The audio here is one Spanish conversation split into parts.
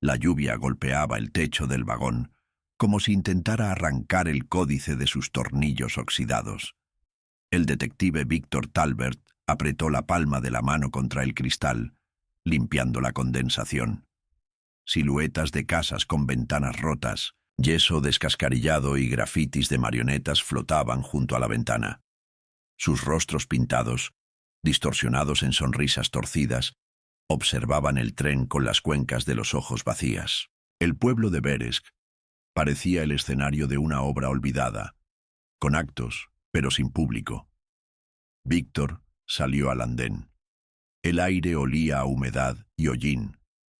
La lluvia golpeaba el techo del vagón, como si intentara arrancar el códice de sus tornillos oxidados. El detective Víctor Talbert apretó la palma de la mano contra el cristal, limpiando la condensación. Siluetas de casas con ventanas rotas, yeso descascarillado y grafitis de marionetas flotaban junto a la ventana. Sus rostros pintados, distorsionados en sonrisas torcidas, observaban el tren con las cuencas de los ojos vacías. El pueblo de Veresk parecía el escenario de una obra olvidada, con actos, pero sin público. Víctor salió al andén. El aire olía a humedad y hollín,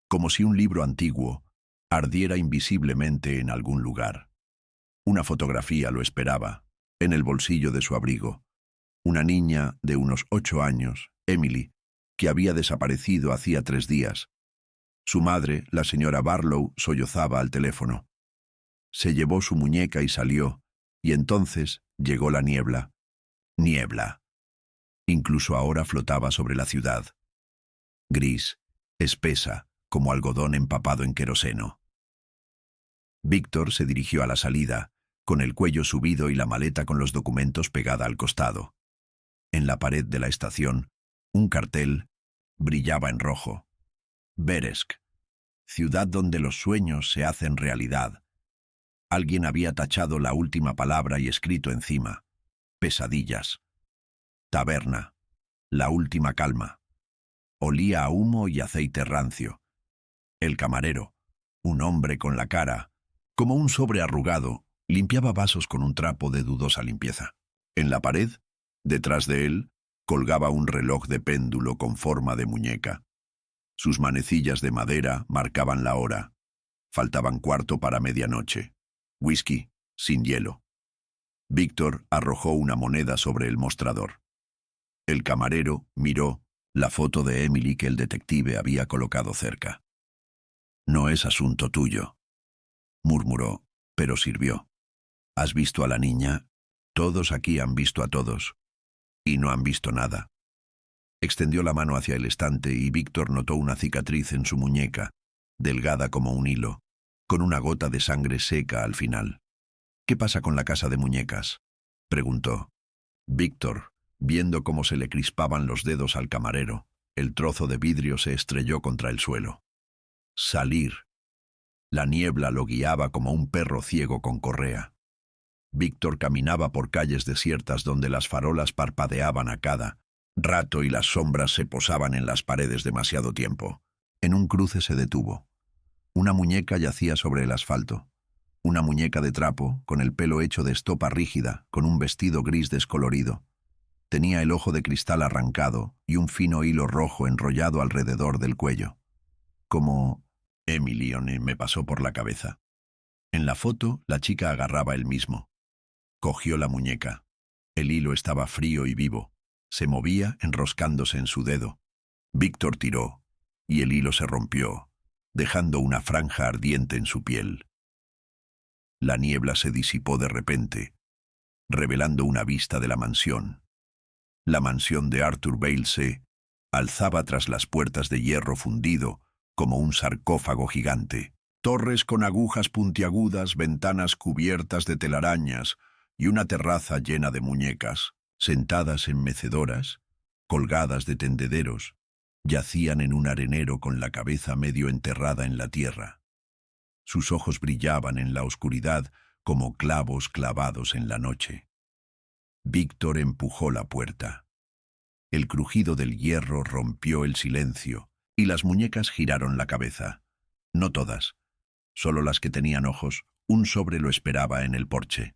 como si un libro antiguo ardiera invisiblemente en algún lugar. Una fotografía lo esperaba, en el bolsillo de su abrigo. Una niña de unos 8 años, Emily, que había desaparecido hacía 3 días. Su madre, la señora Barlow, sollozaba al teléfono. Se llevó su muñeca y salió, y entonces llegó la niebla. Niebla. Incluso ahora flotaba sobre la ciudad. Gris, espesa, como algodón empapado en queroseno. Víctor se dirigió a la salida, con el cuello subido y la maleta con los documentos pegada al costado. En la pared de la estación, un cartel brillaba en rojo. Veresk, ciudad donde los sueños se hacen realidad. Alguien había tachado la última palabra y escrito encima: pesadillas. Taberna, la última calma. Olía a humo y aceite rancio. El camarero, un hombre con la cara como un sobre arrugado, limpiaba vasos con un trapo de dudosa limpieza. En la pared, detrás de él, colgaba un reloj de péndulo con forma de muñeca. Sus manecillas de madera marcaban la hora. Faltaban cuarto para medianoche. Whisky, sin hielo. Víctor arrojó una moneda sobre el mostrador. El camarero miró la foto de Emily que el detective había colocado cerca. «No es asunto tuyo», murmuró, pero sirvió. «¿Has visto a la niña? Todos aquí han visto a todos. Y no han visto nada». Extendió la mano hacia el estante y Víctor notó una cicatriz en su muñeca, delgada como un hilo, con una gota de sangre seca al final. «¿Qué pasa con la casa de muñecas?», preguntó. Víctor, viendo cómo se le crispaban los dedos al camarero, el trozo de vidrio se estrelló contra el suelo. Salir. La niebla lo guiaba como un perro ciego con correa. Víctor caminaba por calles desiertas donde las farolas parpadeaban a cada rato y las sombras se posaban en las paredes demasiado tiempo. En un cruce se detuvo. Una muñeca yacía sobre el asfalto. Una muñeca de trapo, con el pelo hecho de estopa rígida, con un vestido gris descolorido. Tenía el ojo de cristal arrancado y un fino hilo rojo enrollado alrededor del cuello. Como Emily me pasó por la cabeza. En la foto, la chica agarraba el mismo. Cogió la muñeca. El hilo estaba frío y vivo. Se movía enroscándose en su dedo. Víctor tiró, y el hilo se rompió, dejando una franja ardiente en su piel. La niebla se disipó de repente, revelando una vista de la mansión. La mansión de Arthur Bale se alzaba tras las puertas de hierro fundido, como un sarcófago gigante. Torres con agujas puntiagudas, ventanas cubiertas de telarañas y una terraza llena de muñecas, sentadas en mecedoras, colgadas de tendederos, yacían en un arenero con la cabeza medio enterrada en la tierra. Sus ojos brillaban en la oscuridad como clavos clavados en la noche. Víctor empujó la puerta. El crujido del hierro rompió el silencio y las muñecas giraron la cabeza. No todas, solo las que tenían ojos. Un sobre lo esperaba en el porche.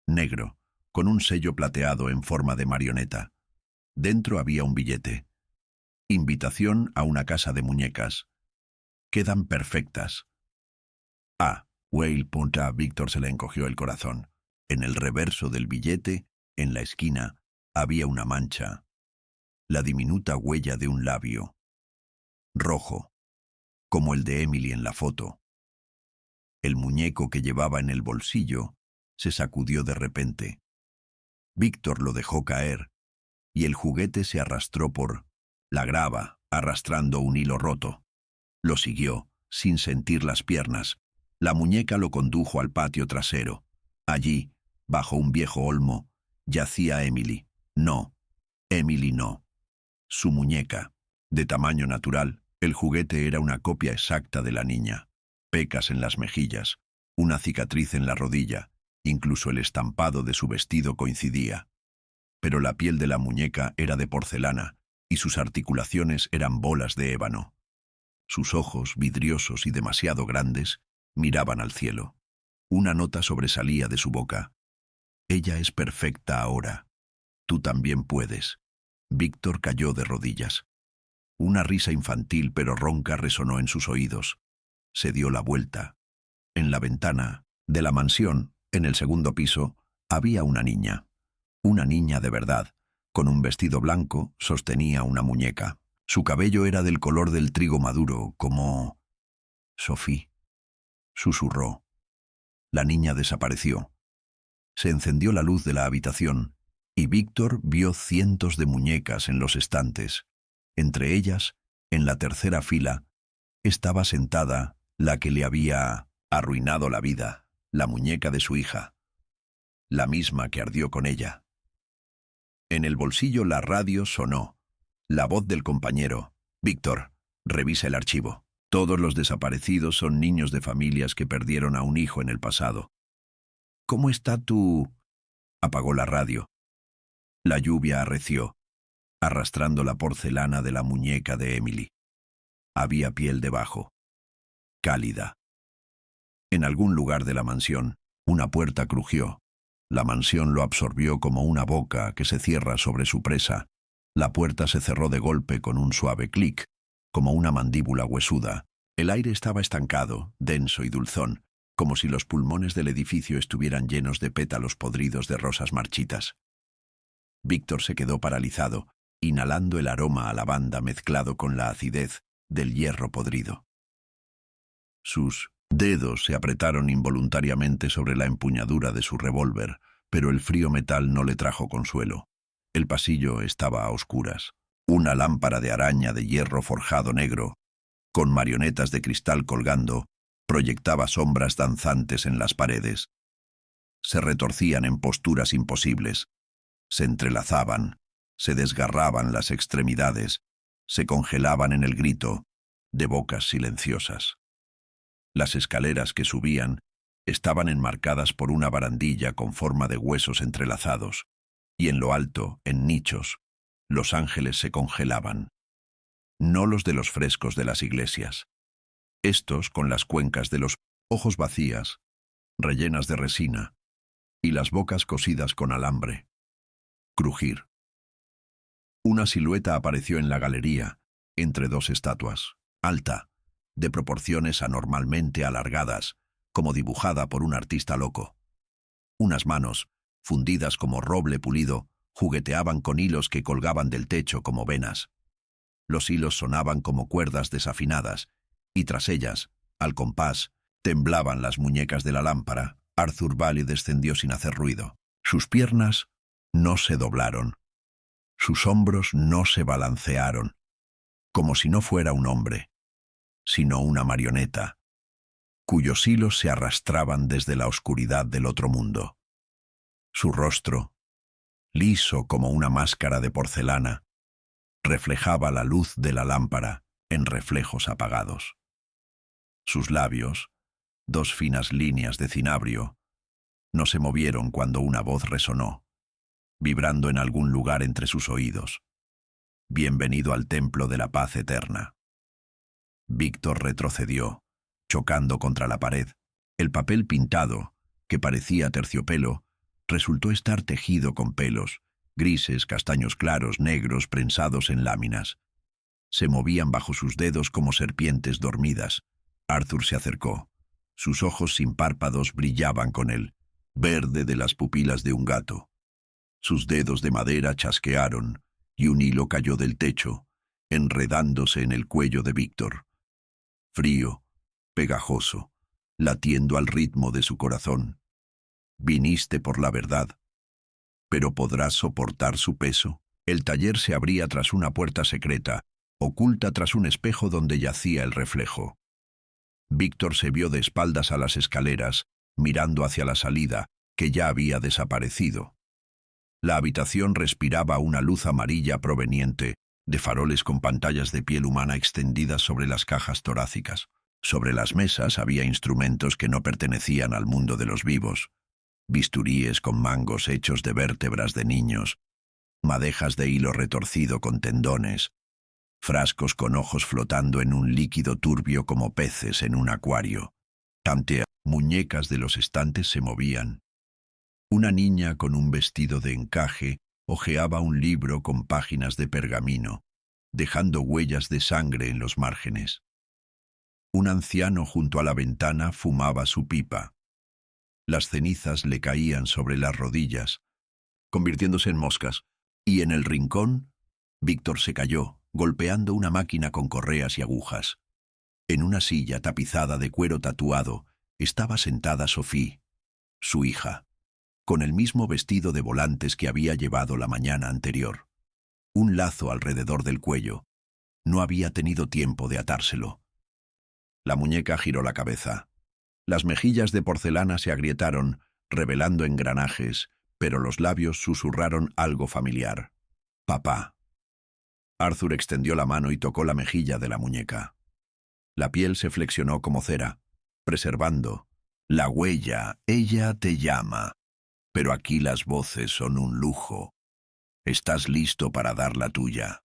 Negro, con un sello plateado en forma de marioneta. Dentro había un billete. Invitación a una casa de muñecas. Quedan perfectas. Whale. A Víctor se le encogió el corazón. En el reverso del billete, en la esquina, había una mancha. La diminuta huella de un labio. Rojo, como el de Emily en la foto. El muñeco que llevaba en el bolsillo se sacudió de repente. Víctor lo dejó caer, y el juguete se arrastró por la grava, arrastrando un hilo roto. Lo siguió, sin sentir las piernas. La muñeca lo condujo al patio trasero. Allí, bajo un viejo olmo, yacía Emily. No, Emily no. Su muñeca. De tamaño natural, el juguete era una copia exacta de la niña. Pecas en las mejillas, una cicatriz en la rodilla, incluso el estampado de su vestido coincidía. Pero la piel de la muñeca era de porcelana y sus articulaciones eran bolas de ébano. Sus ojos, vidriosos y demasiado grandes, miraban al cielo. Una nota sobresalía de su boca. Ella es perfecta ahora. Tú también puedes. Víctor cayó de rodillas. Una risa infantil pero ronca resonó en sus oídos. Se dio la vuelta. En la ventana de la mansión, en el segundo piso, había una niña. Una niña de verdad. Con un vestido blanco, sostenía una muñeca. Su cabello era del color del trigo maduro, como... Sophie, susurró. La niña desapareció. Se encendió la luz de la habitación y Víctor vio cientos de muñecas en los estantes. Entre ellas, en la tercera fila, estaba sentada la que le había arruinado la vida, la muñeca de su hija, la misma que ardió con ella. En el bolsillo la radio sonó. La voz del compañero. Víctor, revisa el archivo. Todos los desaparecidos son niños de familias que perdieron a un hijo en el pasado. ¿Cómo está tu...? Apagó la radio. La lluvia arreció, arrastrando la porcelana de la muñeca de Emily. Había piel debajo, cálida. En algún lugar de la mansión, una puerta crujió. La mansión lo absorbió como una boca que se cierra sobre su presa. La puerta se cerró de golpe con un suave clic, como una mandíbula huesuda. El aire estaba estancado, denso y dulzón, como si los pulmones del edificio estuvieran llenos de pétalos podridos de rosas marchitas. Víctor se quedó paralizado, inhalando el aroma a lavanda mezclado con la acidez del hierro podrido. Sus dedos se apretaron involuntariamente sobre la empuñadura de su revólver, pero el frío metal no le trajo consuelo. El pasillo estaba a oscuras. Una lámpara de araña de hierro forjado negro, con marionetas de cristal colgando, proyectaba sombras danzantes en las paredes. Se retorcían en posturas imposibles. Se entrelazaban, se desgarraban las extremidades, se congelaban en el grito de bocas silenciosas. Las escaleras que subían estaban enmarcadas por una barandilla con forma de huesos entrelazados, y en lo alto, en nichos, los ángeles se congelaban. No los de los frescos de las iglesias. Estos con las cuencas de los ojos vacías, rellenas de resina, y las bocas cosidas con alambre. Crujir. Una silueta apareció en la galería, entre dos estatuas, alta, de proporciones anormalmente alargadas, como dibujada por un artista loco. Unas manos, fundidas como roble pulido, jugueteaban con hilos que colgaban del techo como venas. Los hilos sonaban como cuerdas desafinadas, y tras ellas, al compás, temblaban las muñecas de la lámpara. Arthur Valley descendió sin hacer ruido. Sus piernas no se doblaron. Sus hombros no se balancearon, como si no fuera un hombre, sino una marioneta, cuyos hilos se arrastraban desde la oscuridad del otro mundo. Su rostro, liso como una máscara de porcelana, reflejaba la luz de la lámpara en reflejos apagados. Sus labios, dos finas líneas de cinabrio, no se movieron cuando una voz resonó, vibrando en algún lugar entre sus oídos. Bienvenido al templo de la paz eterna. Víctor retrocedió, chocando contra la pared. El papel pintado, que parecía terciopelo, resultó estar tejido con pelos, grises, castaños claros, negros, prensados en láminas. Se movían bajo sus dedos como serpientes dormidas. Arthur se acercó. Sus ojos sin párpados brillaban con el verde de las pupilas de un gato. Sus dedos de madera chasquearon, y un hilo cayó del techo, enredándose en el cuello de Víctor. Frío, pegajoso, latiendo al ritmo de su corazón. Viniste por la verdad, pero ¿podrás soportar su peso? El taller se abría tras una puerta secreta, oculta tras un espejo donde yacía el reflejo. Víctor se vio de espaldas a las escaleras, mirando hacia la salida, que ya había desaparecido. La habitación respiraba una luz amarilla proveniente de faroles con pantallas de piel humana extendidas sobre las cajas torácicas. Sobre las mesas había instrumentos que no pertenecían al mundo de los vivos: bisturíes con mangos hechos de vértebras de niños, madejas de hilo retorcido con tendones, frascos con ojos flotando en un líquido turbio como peces en un acuario. Muñecas de los estantes se movían. Una niña con un vestido de encaje hojeaba un libro con páginas de pergamino, dejando huellas de sangre en los márgenes. Un anciano junto a la ventana fumaba su pipa. Las cenizas le caían sobre las rodillas, convirtiéndose en moscas, y en el rincón, Víctor se cayó, golpeando una máquina con correas y agujas. En una silla tapizada de cuero tatuado estaba sentada Sophie, su hija, con el mismo vestido de volantes que había llevado la mañana anterior. Un lazo alrededor del cuello. No había tenido tiempo de atárselo. La muñeca giró la cabeza. Las mejillas de porcelana se agrietaron, revelando engranajes, pero los labios susurraron algo familiar. «Papá». Arthur extendió la mano y tocó la mejilla de la muñeca. La piel se flexionó como cera, preservando. «La huella, ella te llama. Pero aquí las voces son un lujo. ¿Estás listo para dar la tuya?»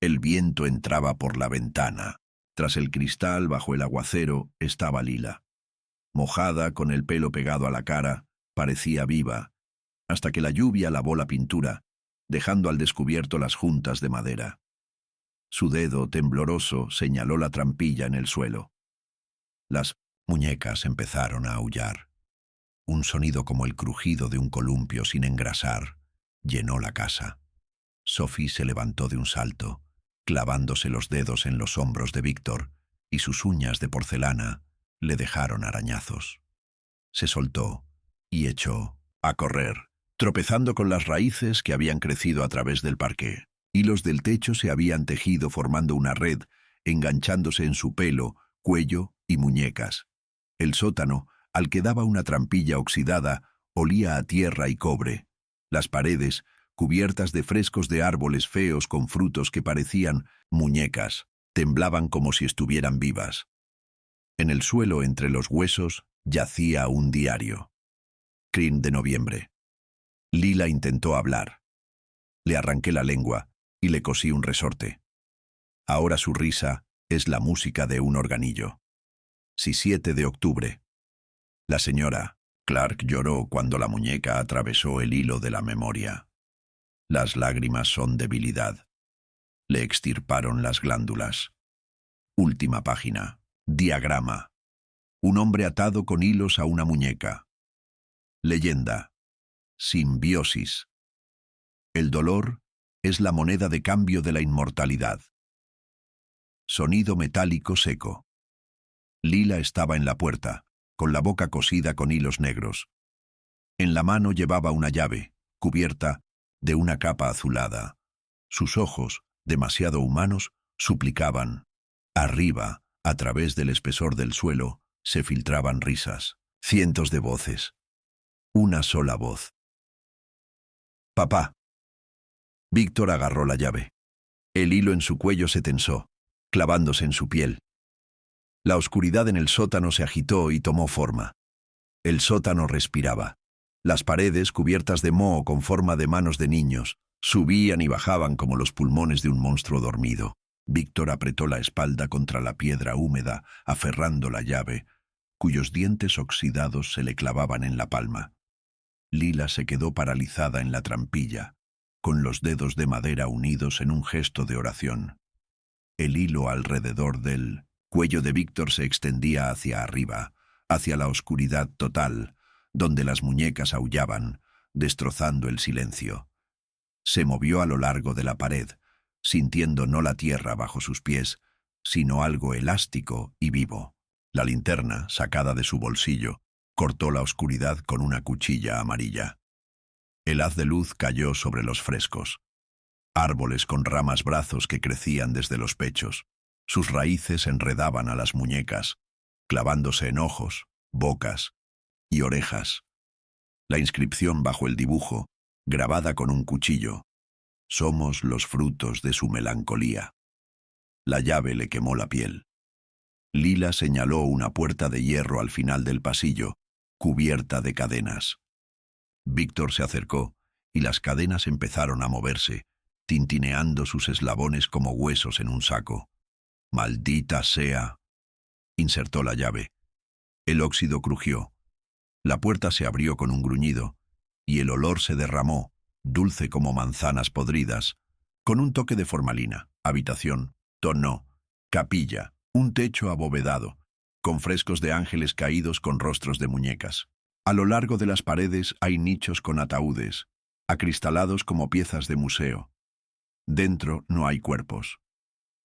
El viento entraba por la ventana. Tras el cristal, bajo el aguacero, estaba Lila. Mojada, con el pelo pegado a la cara, parecía viva, hasta que la lluvia lavó la pintura, dejando al descubierto las juntas de madera. Su dedo, tembloroso, señaló la trampilla en el suelo. Las muñecas empezaron a aullar. Un sonido como el crujido de un columpio sin engrasar llenó la casa. Sophie se levantó de un salto, clavándose los dedos en los hombros de Víctor, y sus uñas de porcelana le dejaron arañazos. Se soltó y echó a correr, tropezando con las raíces que habían crecido a través del parqué. Hilos del techo se habían tejido formando una red, enganchándose en su pelo, cuello y muñecas. El sótano, al que daba una trampilla oxidada, olía a tierra y cobre. Las paredes, cubiertas de frescos de árboles feos con frutos que parecían muñecas, temblaban como si estuvieran vivas. En el suelo, entre los huesos, yacía un diario. Crin de noviembre. Lila intentó hablar. Le arranqué la lengua y le cosí un resorte. Ahora su risa es la música de un organillo. 7 de octubre. La señora Clark lloró cuando la muñeca atravesó el hilo de la memoria. Las lágrimas son debilidad. Le extirparon las glándulas. Última página. Diagrama. Un hombre atado con hilos a una muñeca. Leyenda. Simbiosis. El dolor es la moneda de cambio de la inmortalidad. Sonido metálico seco. Lila estaba en la puerta, con la boca cosida con hilos negros. En la mano llevaba una llave, cubierta de una capa azulada. Sus ojos, demasiado humanos, suplicaban. Arriba, a través del espesor del suelo, se filtraban risas. Cientos de voces. Una sola voz. «Papá». Víctor agarró la llave. El hilo en su cuello se tensó, clavándose en su piel. La oscuridad en el sótano se agitó y tomó forma. El sótano respiraba. Las paredes, cubiertas de moho con forma de manos de niños, subían y bajaban como los pulmones de un monstruo dormido. Víctor apretó la espalda contra la piedra húmeda, aferrando la llave, cuyos dientes oxidados se le clavaban en la palma. Lila se quedó paralizada en la trampilla, con los dedos de madera unidos en un gesto de oración. El hilo alrededor del cuello de Víctor se extendía hacia arriba, hacia la oscuridad total, donde las muñecas aullaban, destrozando el silencio. Se movió a lo largo de la pared, sintiendo no la tierra bajo sus pies, sino algo elástico y vivo. La linterna, sacada de su bolsillo, cortó la oscuridad con una cuchilla amarilla. El haz de luz cayó sobre los frescos. Árboles con ramas brazos que crecían desde los pechos. Sus raíces enredaban a las muñecas, clavándose en ojos, bocas y orejas. La inscripción bajo el dibujo, grabada con un cuchillo: «Somos los frutos de su melancolía». La llave le quemó la piel. Lila señaló una puerta de hierro al final del pasillo, cubierta de cadenas. Víctor se acercó y las cadenas empezaron a moverse, tintineando sus eslabones como huesos en un saco. «Maldita sea». Insertó la llave. El óxido crujió. La puerta se abrió con un gruñido y el olor se derramó, dulce como manzanas podridas, con un toque de formalina. Habitación, tonó, capilla, un techo abovedado, con frescos de ángeles caídos con rostros de muñecas. A lo largo de las paredes hay nichos con ataúdes, acristalados como piezas de museo. Dentro no hay cuerpos.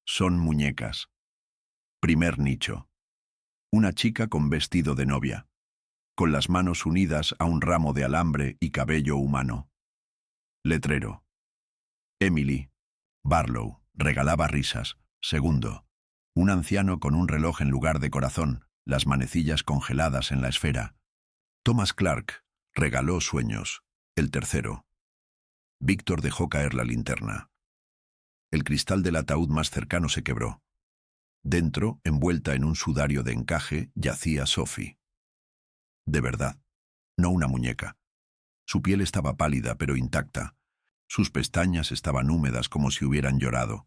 Son muñecas. Primer nicho. Una chica con vestido de novia, con las manos unidas a un ramo de alambre y cabello humano. Letrero: Emily Barlow regalaba risas. Segundo: un anciano con un reloj en lugar de corazón, las manecillas congeladas en la esfera. Thomas Clark regaló sueños. El tercero: Víctor dejó caer la linterna. El cristal del ataúd más cercano se quebró. Dentro, envuelta en un sudario de encaje, yacía Sophie. De verdad, no una muñeca. Su piel estaba pálida pero intacta. Sus pestañas estaban húmedas como si hubieran llorado.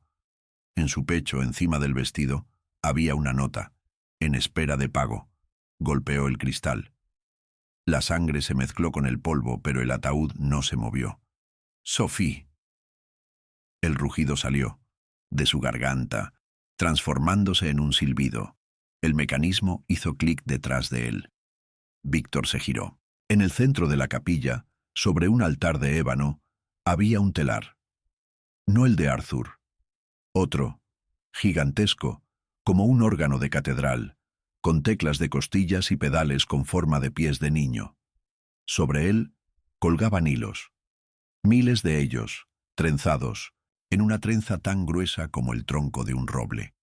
En su pecho, encima del vestido, había una nota: «En espera de pago». Golpeó el cristal. La sangre se mezcló con el polvo, pero el ataúd no se movió. «Sophie». El rugido salió de su garganta, transformándose en un silbido. El mecanismo hizo clic detrás de él. Víctor se giró. En el centro de la capilla, sobre un altar de ébano, había un telar. No el de Arthur. Otro, gigantesco, como un órgano de catedral, con teclas de costillas y pedales con forma de pies de niño. Sobre él colgaban hilos. Miles de ellos, trenzados, en una trenza tan gruesa como el tronco de un roble.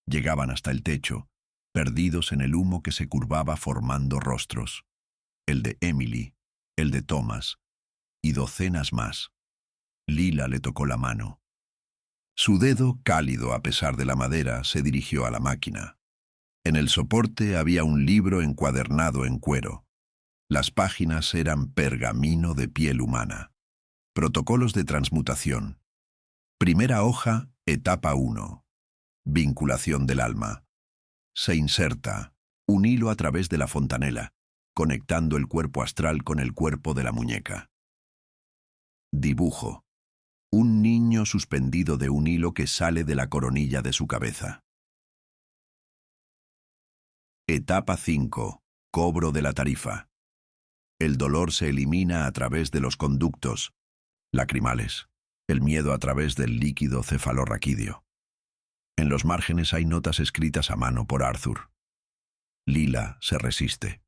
Llegaban hasta el techo, perdidos en el humo que se curvaba formando rostros. El de Emily, el de Thomas, y docenas más. Lila le tocó la mano. Su dedo, cálido a pesar de la madera, se dirigió a la máquina. En el soporte había un libro encuadernado en cuero. Las páginas eran pergamino de piel humana. Protocolos de transmutación. Primera hoja, etapa 1. Vinculación del alma. Se inserta un hilo a través de la fontanela, conectando el cuerpo astral con el cuerpo de la muñeca. Dibujo: un niño suspendido de un hilo que sale de la coronilla de su cabeza. Etapa 5. Cobro de la tarifa. El dolor se elimina a través de los conductos lacrimales, el miedo a través del líquido cefalorraquídeo. En los márgenes hay notas escritas a mano por Arthur. Lila se resiste.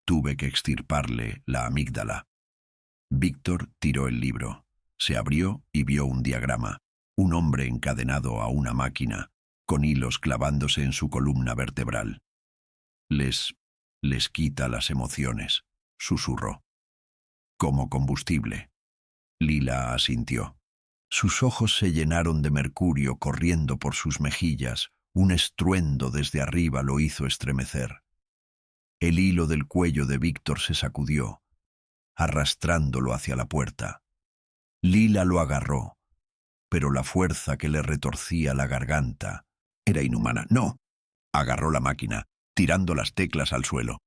Tuve que extirparle la amígdala. Víctor tiró el libro. Se abrió y vio un diagrama. Un hombre encadenado a una máquina, con hilos clavándose en su columna vertebral. Les quita las emociones, susurró. Como combustible. Lila asintió. Sus ojos se llenaron de mercurio corriendo por sus mejillas. Un estruendo desde arriba lo hizo estremecer. El hilo del cuello de Víctor se sacudió, arrastrándolo hacia la puerta. Lila lo agarró, pero la fuerza que le retorcía la garganta era inhumana. «No». Agarró la máquina, tirando las teclas al suelo.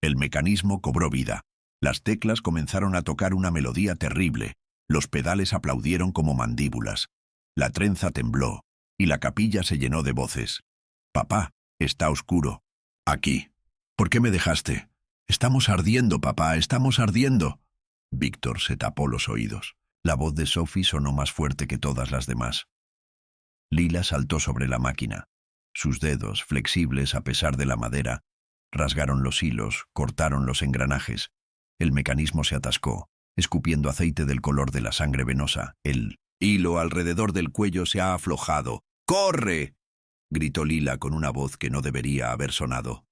El mecanismo cobró vida. Las teclas comenzaron a tocar una melodía terrible. Los pedales aplaudieron como mandíbulas. La trenza tembló, y la capilla se llenó de voces. «Papá, está oscuro». «Aquí». «¿Por qué me dejaste?» «Estamos ardiendo, papá, estamos ardiendo». Víctor se tapó los oídos. La voz de Sophie sonó más fuerte que todas las demás. Lila saltó sobre la máquina. Sus dedos, flexibles a pesar de la madera, rasgaron los hilos, cortaron los engranajes. El mecanismo se atascó, escupiendo aceite del color de la sangre venosa. El hilo alrededor del cuello se ha aflojado. «¡Corre!», gritó Lila con una voz que no debería haber sonado.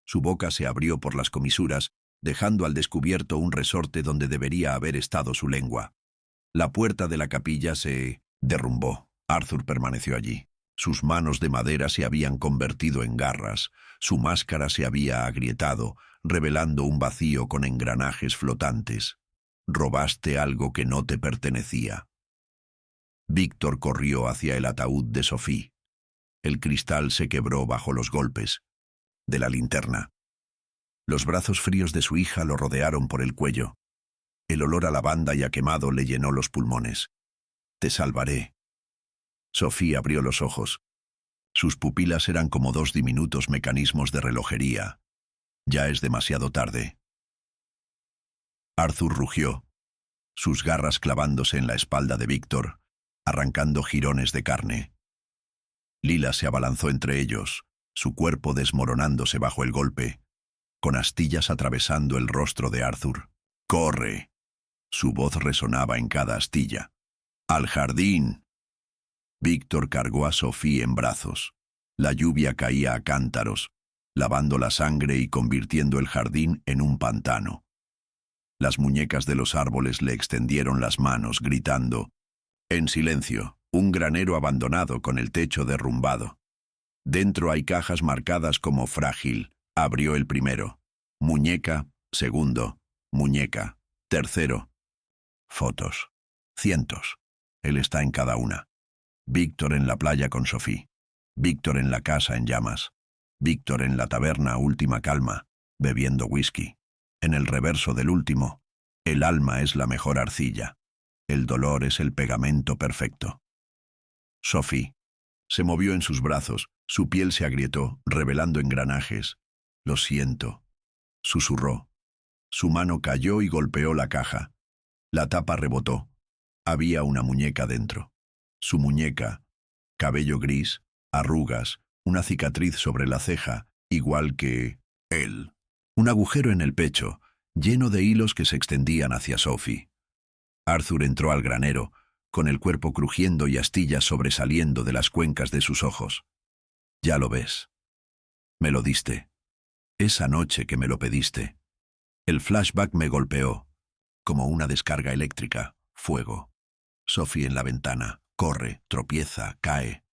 Su boca se abrió por las comisuras, dejando al descubierto un resorte donde debería haber estado su lengua. La puerta de la capilla se derrumbó. Arthur permaneció allí. Sus manos de madera se habían convertido en garras, su máscara se había agrietado, revelando un vacío con engranajes flotantes. Robaste algo que no te pertenecía. Víctor corrió hacia el ataúd de Sophie. El cristal se quebró bajo los golpes de la linterna. Los brazos fríos de su hija lo rodearon por el cuello. El olor a lavanda y a quemado le llenó los pulmones. «Te salvaré». Sophie abrió los ojos. Sus pupilas eran como dos diminutos mecanismos de relojería. «Ya es demasiado tarde». Arthur rugió, sus garras clavándose en la espalda de Víctor, arrancando jirones de carne. Lila se abalanzó entre ellos, su cuerpo desmoronándose bajo el golpe, con astillas atravesando el rostro de Arthur. «¡Corre!». Su voz resonaba en cada astilla. «¡Al jardín!». Víctor cargó a Sophie en brazos. La lluvia caía a cántaros, lavando la sangre y convirtiendo el jardín en un pantano. Las muñecas de los árboles le extendieron las manos, gritando. En silencio, un granero abandonado con el techo derrumbado. Dentro hay cajas marcadas como frágil. Abrió el primero. Muñeca, segundo. Muñeca, tercero. Fotos. Cientos. Él está en cada una. Víctor en la playa con Sophie. Víctor en la casa en llamas. Víctor en la taberna Última Calma, bebiendo whisky. En el reverso del último, el alma es la mejor arcilla. El dolor es el pegamento perfecto. Sophie se movió en sus brazos, su piel se agrietó, revelando engranajes. «Lo siento», susurró. Su mano cayó y golpeó la caja. La tapa rebotó. Había una muñeca dentro. Su muñeca, cabello gris, arrugas, una cicatriz sobre la ceja, igual que él. Un agujero en el pecho, lleno de hilos que se extendían hacia Sophie. Arthur entró al granero, con el cuerpo crujiendo y astillas sobresaliendo de las cuencas de sus ojos. «Ya lo ves. Me lo diste. Esa noche que me lo pediste». El flashback me golpeó, como una descarga eléctrica, fuego. Sophie en la ventana, corre, tropieza, cae.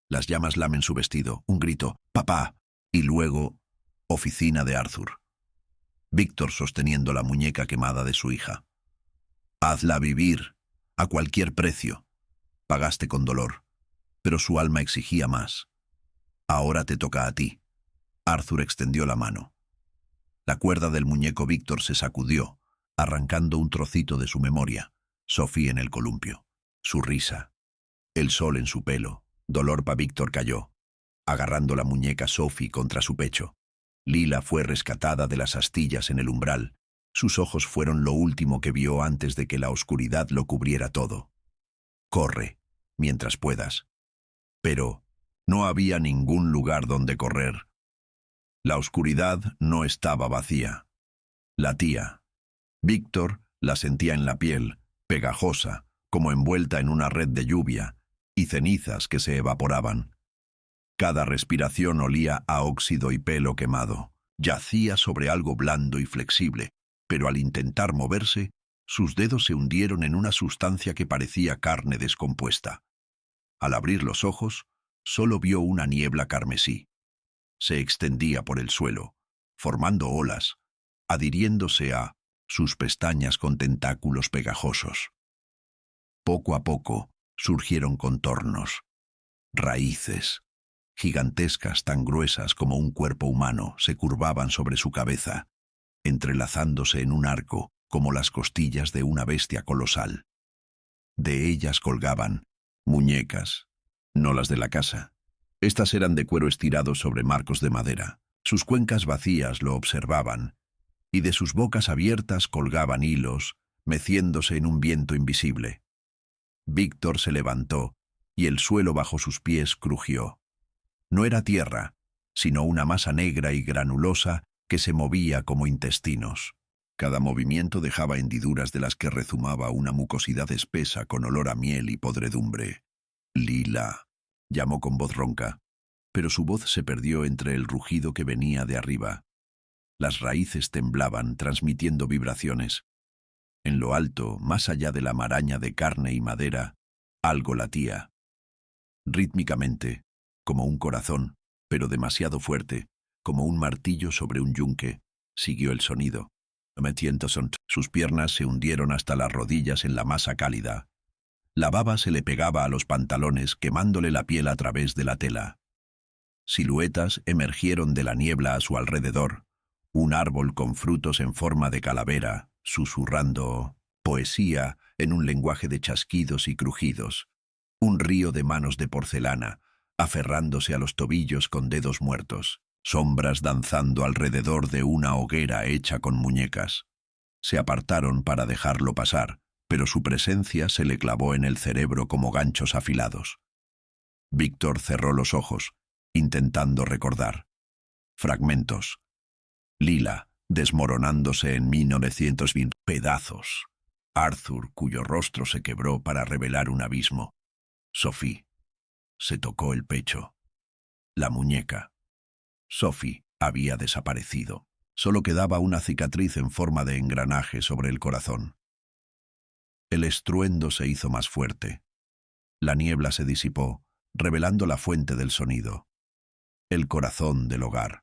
Las llamas lamen su vestido, un grito, «¡Papá!», y luego, oficina de Arthur. Víctor sosteniendo la muñeca quemada de su hija. «Hazla vivir, a cualquier precio». Pagaste con dolor, pero su alma exigía más. «Ahora te toca a ti». Arthur extendió la mano. La cuerda del muñeco Víctor se sacudió, arrancando un trocito de su memoria. Sophie en el columpio. Su risa. El sol en su pelo. Dolor pa' Víctor cayó, agarrando la muñeca Sophie contra su pecho. Lila fue rescatada de las astillas en el umbral. Sus ojos fueron lo último que vio antes de que la oscuridad lo cubriera todo. «Corre, mientras puedas». Pero no había ningún lugar donde correr. La oscuridad no estaba vacía. Latía. Víctor la sentía en la piel, pegajosa, como envuelta en una red de lluvia, y cenizas que se evaporaban. Cada respiración olía a óxido y pelo quemado. Yacía sobre algo blando y flexible, pero al intentar moverse, sus dedos se hundieron en una sustancia que parecía carne descompuesta. Al abrir los ojos, solo vio una niebla carmesí. Se extendía por el suelo, formando olas, adhiriéndose a sus pestañas con tentáculos pegajosos. Poco a poco surgieron contornos, raíces, gigantescas tan gruesas como un cuerpo humano, se curvaban sobre su cabeza, entrelazándose en un arco como las costillas de una bestia colosal. De ellas colgaban muñecas, no las de la casa. Estas eran de cuero estirado sobre marcos de madera. Sus cuencas vacías lo observaban, y de sus bocas abiertas colgaban hilos, meciéndose en un viento invisible. Víctor se levantó, y el suelo bajo sus pies crujió. No era tierra, sino una masa negra y granulosa que se movía como intestinos. Cada movimiento dejaba hendiduras de las que rezumaba una mucosidad espesa con olor a miel y podredumbre. «Lila», llamó con voz ronca, pero su voz se perdió entre el rugido que venía de arriba. Las raíces temblaban, transmitiendo vibraciones. En lo alto, más allá de la maraña de carne y madera, algo latía. Rítmicamente, como un corazón, pero demasiado fuerte, como un martillo sobre un yunque, siguió el sonido. Sus piernas se hundieron hasta las rodillas en la masa cálida. La baba se le pegaba a los pantalones, quemándole la piel a través de la tela. Siluetas emergieron de la niebla a su alrededor. Un árbol con frutos en forma de calavera, susurrando poesía en un lenguaje de chasquidos y crujidos. Un río de manos de porcelana, aferrándose a los tobillos con dedos muertos. Sombras danzando alrededor de una hoguera hecha con muñecas. Se apartaron para dejarlo pasar, pero su presencia se le clavó en el cerebro como ganchos afilados. Víctor cerró los ojos, intentando recordar. Fragmentos. Lila, desmoronándose en 1920 pedazos. Arthur, cuyo rostro se quebró para revelar un abismo. Sophie. Se tocó el pecho. La muñeca. Sophie había desaparecido. Solo quedaba una cicatriz en forma de engranaje sobre el corazón. El estruendo se hizo más fuerte. La niebla se disipó, revelando la fuente del sonido. El corazón del hogar.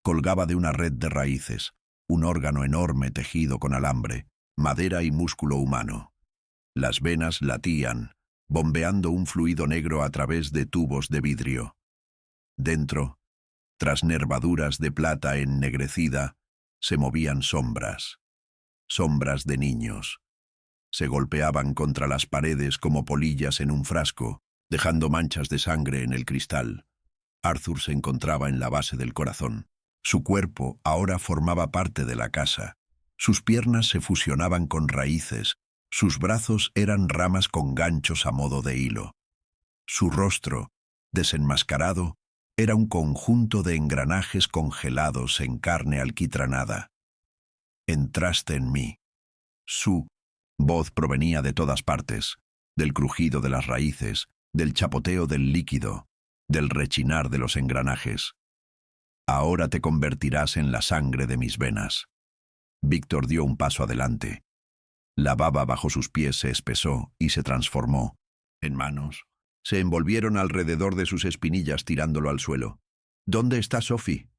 Colgaba de una red de raíces, un órgano enorme tejido con alambre, madera y músculo humano. Las venas latían, bombeando un fluido negro a través de tubos de vidrio. Dentro, tras nervaduras de plata ennegrecida, se movían sombras. Sombras de niños. Se golpeaban contra las paredes como polillas en un frasco, dejando manchas de sangre en el cristal. Arthur se encontraba en la base del corazón. Su cuerpo ahora formaba parte de la casa. Sus piernas se fusionaban con raíces. Sus brazos eran ramas con ganchos a modo de hilo. Su rostro, desenmascarado, era un conjunto de engranajes congelados en carne alquitranada. Entraste en mí. Su voz provenía de todas partes, del crujido de las raíces, del chapoteo del líquido, del rechinar de los engranajes. Ahora te convertirás en la sangre de mis venas. Víctor dio un paso adelante. La baba bajo sus pies se espesó y se transformó en manos. Se envolvieron alrededor de sus espinillas tirándolo al suelo. ¿Dónde está Sophie?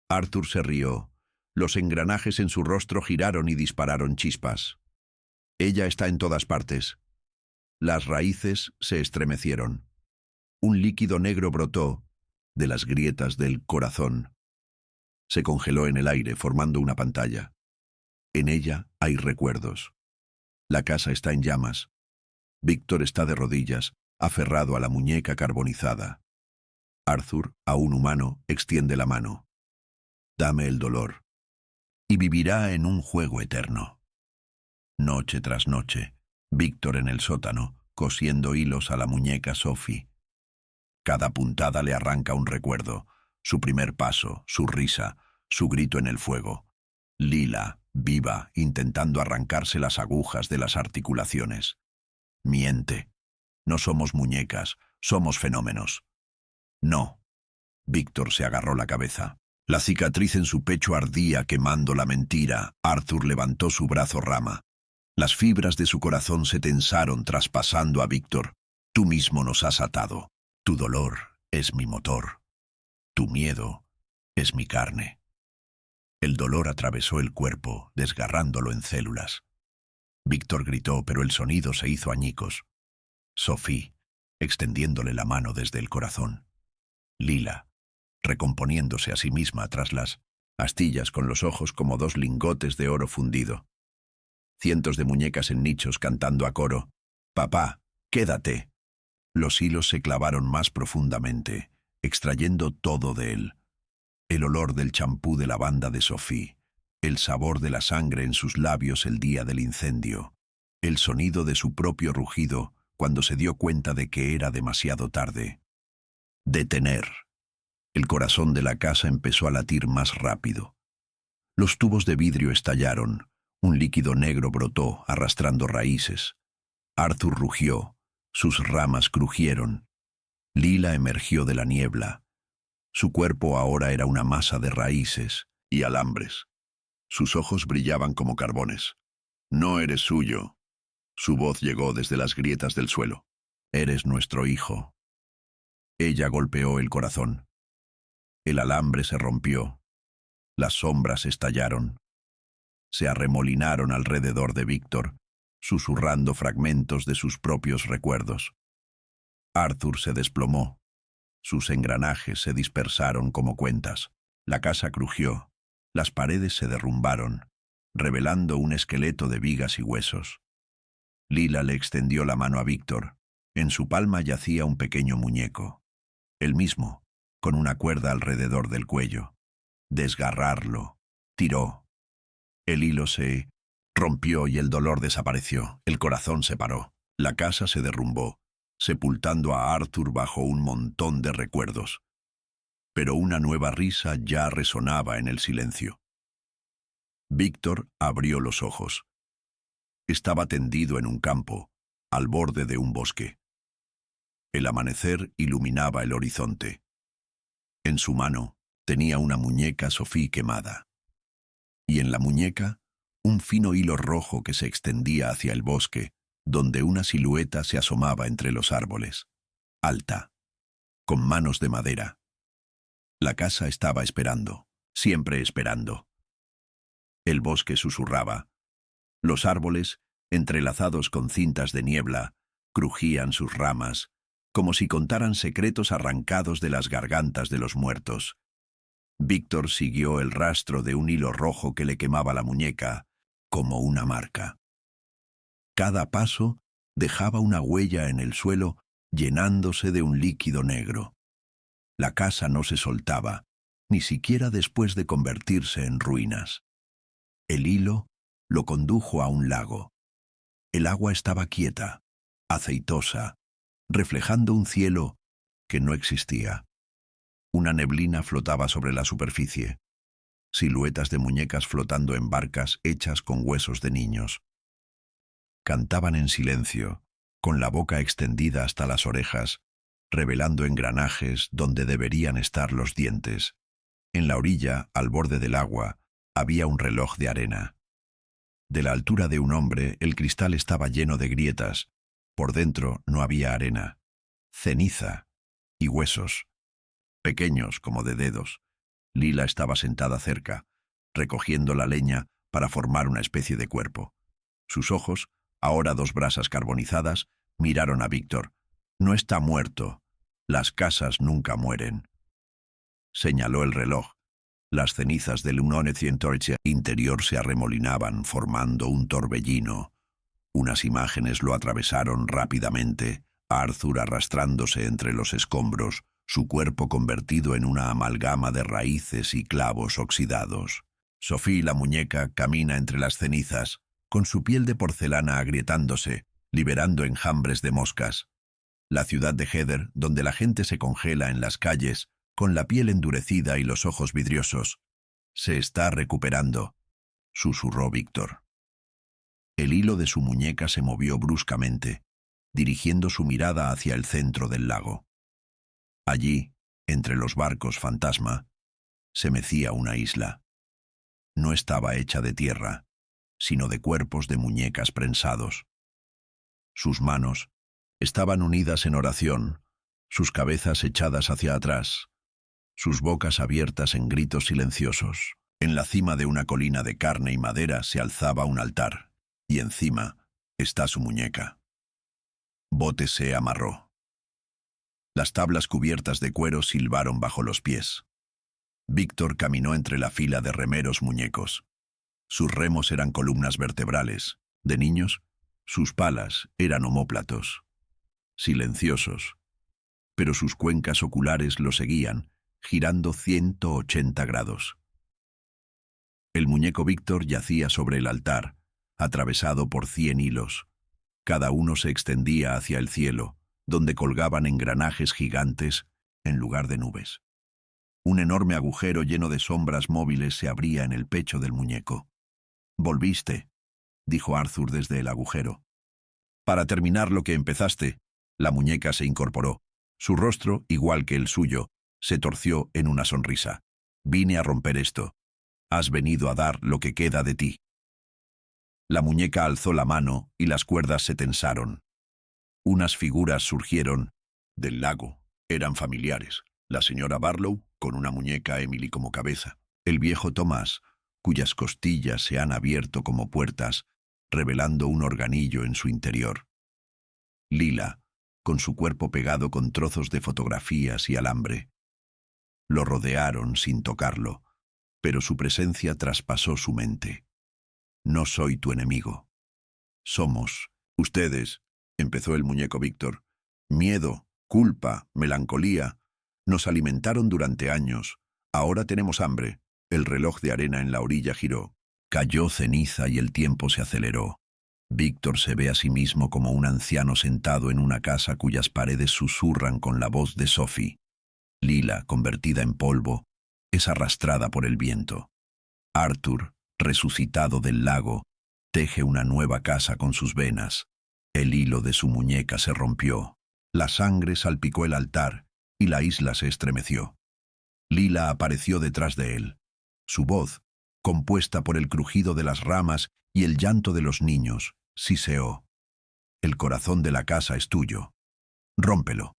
Arthur se rió. Los engranajes en su rostro giraron y dispararon chispas. Ella está en todas partes. Las raíces se estremecieron. Un líquido negro brotó de las grietas del corazón. Se congeló en el aire formando una pantalla. En ella hay recuerdos. La casa está en llamas. Víctor está de rodillas, aferrado a la muñeca carbonizada. Arthur, aún humano, extiende la mano. Dame el dolor. Y vivirá en un juego eterno. Noche tras noche, Víctor en el sótano, cosiendo hilos a la muñeca Sophie. Cada puntada le arranca un recuerdo, su primer paso, su risa, su grito en el fuego. Lila, viva, intentando arrancarse las agujas de las articulaciones. Miente. No somos muñecas, somos fenómenos. No. Víctor se agarró la cabeza. La cicatriz en su pecho ardía quemando la mentira. Arthur levantó su brazo rama. Las fibras de su corazón se tensaron traspasando a Víctor. Tú mismo nos has atado. Tu dolor es mi motor. Tu miedo es mi carne. El dolor atravesó el cuerpo, desgarrándolo en células. Víctor gritó, pero el sonido se hizo añicos. Sophie, extendiéndole la mano desde el corazón. Lila, recomponiéndose a sí misma tras las astillas con los ojos como dos lingotes de oro fundido. Cientos de muñecas en nichos cantando a coro. «Papá, quédate». Los hilos se clavaron más profundamente, extrayendo todo de él. El olor del champú de lavanda de Sophie, el sabor de la sangre en sus labios el día del incendio, el sonido de su propio rugido cuando se dio cuenta de que era demasiado tarde. Detener. El corazón de la casa empezó a latir más rápido. Los tubos de vidrio estallaron, un líquido negro brotó, arrastrando raíces. Arthur rugió, sus ramas crujieron. Lila emergió de la niebla. Su cuerpo ahora era una masa de raíces, y alambres. Sus ojos brillaban como carbones. «No eres suyo». Su voz llegó desde las grietas del suelo. «Eres nuestro hijo». Ella golpeó el corazón. El alambre se rompió. Las sombras estallaron. Se arremolinaron alrededor de Víctor, susurrando fragmentos de sus propios recuerdos. Arthur se desplomó. Sus engranajes se dispersaron como cuentas. La casa crujió. Las paredes se derrumbaron, revelando un esqueleto de vigas y huesos. Lila le extendió la mano a Víctor. En su palma yacía un pequeño muñeco. El mismo, con una cuerda alrededor del cuello. Desgarrarlo. Tiró. El hilo se rompió y el dolor desapareció. El corazón se paró. La casa se derrumbó, sepultando a Arthur bajo un montón de recuerdos. Pero una nueva risa ya resonaba en el silencio. Víctor abrió los ojos. Estaba tendido en un campo, al borde de un bosque. El amanecer iluminaba el horizonte. En su mano tenía una muñeca Sophie quemada. Y en la muñeca, un fino hilo rojo que se extendía hacia el bosque, donde una silueta se asomaba entre los árboles. Alta, con manos de madera. La casa estaba esperando, siempre esperando. El bosque susurraba. Los árboles, entrelazados con cintas de niebla, crujían sus ramas, como si contaran secretos arrancados de las gargantas de los muertos. Víctor siguió el rastro de un hilo rojo que le quemaba la muñeca, como una marca. Cada paso dejaba una huella en el suelo, llenándose de un líquido negro. La casa no se soltaba, ni siquiera después de convertirse en ruinas. El hilo lo condujo a un lago. El agua estaba quieta, aceitosa, reflejando un cielo que no existía. Una neblina flotaba sobre la superficie, siluetas de muñecas flotando en barcas hechas con huesos de niños. Cantaban en silencio, con la boca extendida hasta las orejas, revelando engranajes donde deberían estar los dientes. En la orilla, al borde del agua, había un reloj de arena. De la altura de un hombre, el cristal estaba lleno de grietas. Por dentro no había arena, ceniza y huesos, pequeños como de dedos. Lila estaba sentada cerca, recogiendo la leña para formar una especie de cuerpo. Sus ojos, ahora dos brasas carbonizadas, miraron a Víctor. «No está muerto. Las casas nunca mueren». Señaló el reloj. Las cenizas del Unone-108 interior se arremolinaban, formando un torbellino. Unas imágenes lo atravesaron rápidamente, Arthur arrastrándose entre los escombros, su cuerpo convertido en una amalgama de raíces y clavos oxidados. Sophie, la muñeca, camina entre las cenizas, con su piel de porcelana agrietándose, liberando enjambres de moscas. La ciudad de Heather, donde la gente se congela en las calles, con la piel endurecida y los ojos vidriosos. «Se está recuperando», susurró Víctor. El hilo de su muñeca se movió bruscamente, dirigiendo su mirada hacia el centro del lago. Allí, entre los barcos fantasma, se mecía una isla. No estaba hecha de tierra, sino de cuerpos de muñecas prensados. Sus manos estaban unidas en oración, sus cabezas echadas hacia atrás, sus bocas abiertas en gritos silenciosos. En la cima de una colina de carne y madera se alzaba un altar, y encima está su muñeca. Bote se amarró. Las tablas cubiertas de cuero silbaron bajo los pies. Víctor caminó entre la fila de remeros muñecos. Sus remos eran columnas vertebrales. De niños, sus palas eran omóplatos. Silenciosos, pero sus cuencas oculares lo seguían, girando 180 grados. El muñeco Víctor yacía sobre el altar, atravesado por 100 hilos. Cada uno se extendía hacia el cielo, donde colgaban engranajes gigantes en lugar de nubes. Un enorme agujero lleno de sombras móviles se abría en el pecho del muñeco. «Volviste», dijo Arthur desde el agujero. «Para terminar lo que empezaste». La muñeca se incorporó. Su rostro, igual que el suyo, se torció en una sonrisa. «Vine a romper esto». Has venido a dar lo que queda de ti. La muñeca alzó la mano y las cuerdas se tensaron. Unas figuras surgieron del lago. Eran familiares. La señora Barlow, con una muñeca Emily como cabeza. El viejo Tomás, cuyas costillas se han abierto como puertas, revelando un organillo en su interior. Lila, con su cuerpo pegado con trozos de fotografías y alambre. Lo rodearon sin tocarlo, pero su presencia traspasó su mente. No soy tu enemigo. Somos, ustedes, empezó el muñeco Víctor. Miedo, culpa, melancolía. Nos alimentaron durante años. Ahora tenemos hambre. El reloj de arena en la orilla giró. Cayó ceniza y el tiempo se aceleró. Víctor se ve a sí mismo como un anciano sentado en una casa cuyas paredes susurran con la voz de Sophie. Lila, convertida en polvo, es arrastrada por el viento. Arthur, resucitado del lago, teje una nueva casa con sus venas. El hilo de su muñeca se rompió. La sangre salpicó el altar y la isla se estremeció. Lila apareció detrás de él. Su voz, compuesta por el crujido de las ramas y el llanto de los niños, siseó. El corazón de la casa es tuyo. Rómpelo.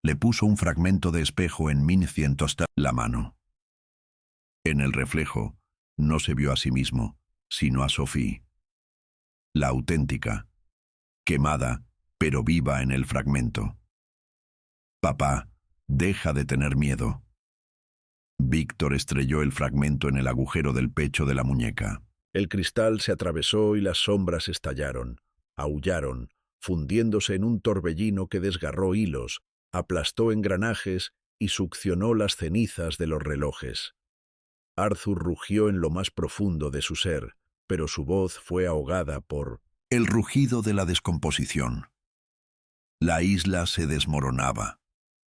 Le puso un fragmento de espejo en 1100 la mano. En el reflejo, no se vio a sí mismo, sino a Sophie. La auténtica, quemada, pero viva en el fragmento. Papá, deja de tener miedo. Víctor estrelló el fragmento en el agujero del pecho de la muñeca. El cristal se atravesó y las sombras estallaron, aullaron, fundiéndose en un torbellino que desgarró hilos, aplastó engranajes y succionó las cenizas de los relojes. Arthur rugió en lo más profundo de su ser, pero su voz fue ahogada por el rugido de la descomposición. La isla se desmoronaba.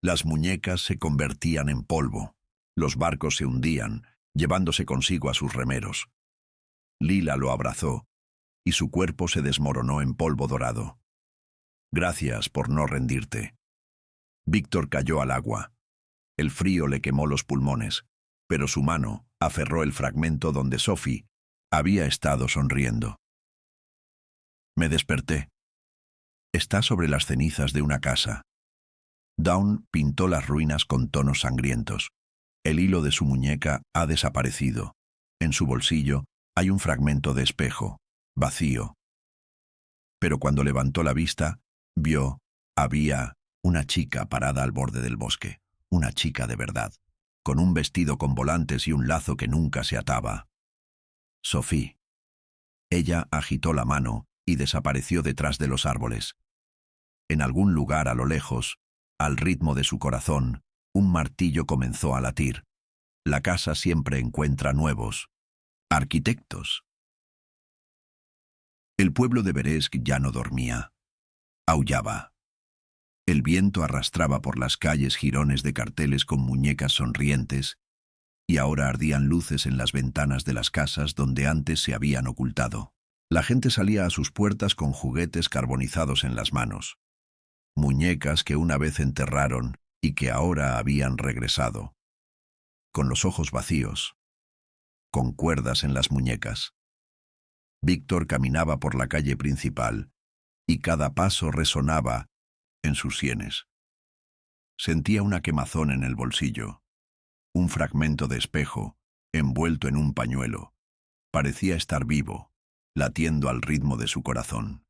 Las muñecas se convertían en polvo. Los barcos se hundían, llevándose consigo a sus remeros. Lila lo abrazó, y su cuerpo se desmoronó en polvo dorado. Gracias por no rendirte. Víctor cayó al agua. El frío le quemó los pulmones, pero su mano aferró el fragmento donde Sophie había estado sonriendo. Me desperté. Está sobre las cenizas de una casa. Dawn pintó las ruinas con tonos sangrientos. El hilo de su muñeca ha desaparecido. En su bolsillo hay un fragmento de espejo, vacío. Pero cuando levantó la vista, había una chica parada al borde del bosque, una chica de verdad, con un vestido con volantes y un lazo que nunca se ataba. Sophie. Ella agitó la mano y desapareció detrás de los árboles. En algún lugar a lo lejos, al ritmo de su corazón, un martillo comenzó a latir. La casa siempre encuentra nuevos arquitectos. El pueblo de Beresk ya no dormía. Aullaba. El viento arrastraba por las calles jirones de carteles con muñecas sonrientes, y ahora ardían luces en las ventanas de las casas donde antes se habían ocultado. La gente salía a sus puertas con juguetes carbonizados en las manos. Muñecas que una vez enterraron y que ahora habían regresado. Con los ojos vacíos, con cuerdas en las muñecas. Víctor caminaba por la calle principal, y cada paso resonaba en sus sienes. Sentía una quemazón en el bolsillo, un fragmento de espejo, envuelto en un pañuelo. Parecía estar vivo, latiendo al ritmo de su corazón.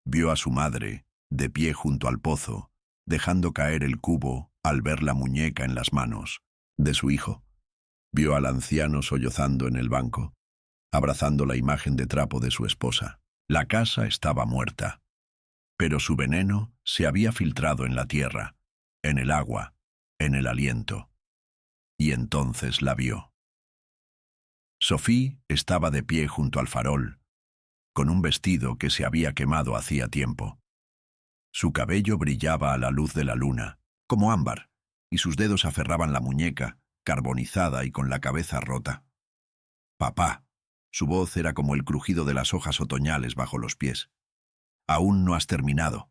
Vio a su madre, de pie junto al pozo, dejando caer el cubo al ver la muñeca en las manos de su hijo. Vio al anciano sollozando en el banco, abrazando la imagen de trapo de su esposa. La casa estaba muerta, pero su veneno se había filtrado en la tierra, en el agua, en el aliento. Y entonces la vio. Sophie estaba de pie junto al farol, con un vestido que se había quemado hacía tiempo. Su cabello brillaba a la luz de la luna, como ámbar, y sus dedos aferraban la muñeca, carbonizada y con la cabeza rota. «Papá». Su voz era como el crujido de las hojas otoñales bajo los pies. «Aún no has terminado».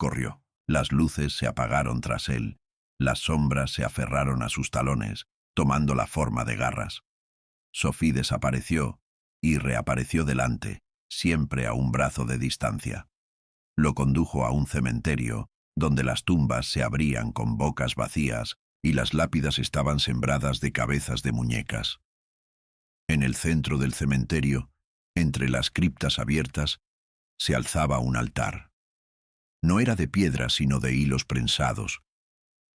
Corrió. Las luces se apagaron tras él. Las sombras se aferraron a sus talones, tomando la forma de garras. Sophie desapareció y reapareció delante, siempre a un brazo de distancia. Lo condujo a un cementerio, donde las tumbas se abrían con bocas vacías y las lápidas estaban sembradas de cabezas de muñecas. En el centro del cementerio, entre las criptas abiertas, se alzaba un altar. No era de piedra, sino de hilos prensados,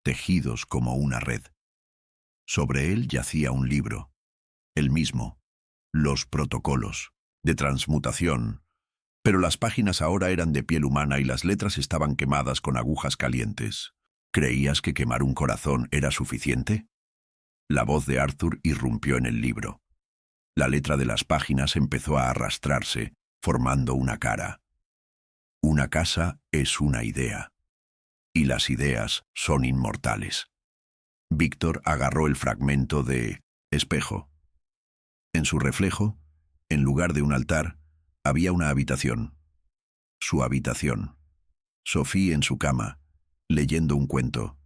tejidos como una red. Sobre él yacía un libro, el mismo, Los Protocolos, de transmutación, pero las páginas ahora eran de piel humana y las letras estaban quemadas con agujas calientes. ¿Creías que quemar un corazón era suficiente? La voz de Arthur irrumpió en el libro. La letra de las páginas empezó a arrastrarse, formando una cara. Una casa es una idea, y las ideas son inmortales. Víctor agarró el fragmento de espejo. En su reflejo, en lugar de un altar, había una habitación. Su habitación. Sophie en su cama, leyendo un cuento.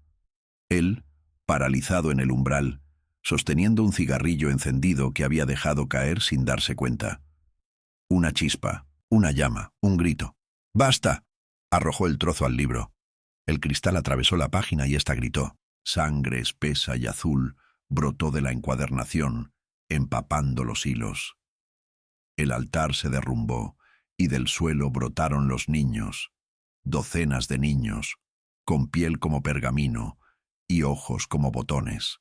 Él, paralizado en el umbral, sosteniendo un cigarrillo encendido que había dejado caer sin darse cuenta. Una chispa, una llama, un grito. ¡Basta!, arrojó el trozo al libro. El cristal atravesó la página y ésta gritó. Sangre espesa y azul brotó de la encuadernación, empapando los hilos. El altar se derrumbó y del suelo brotaron los niños, docenas de niños, con piel como pergamino y ojos como botones.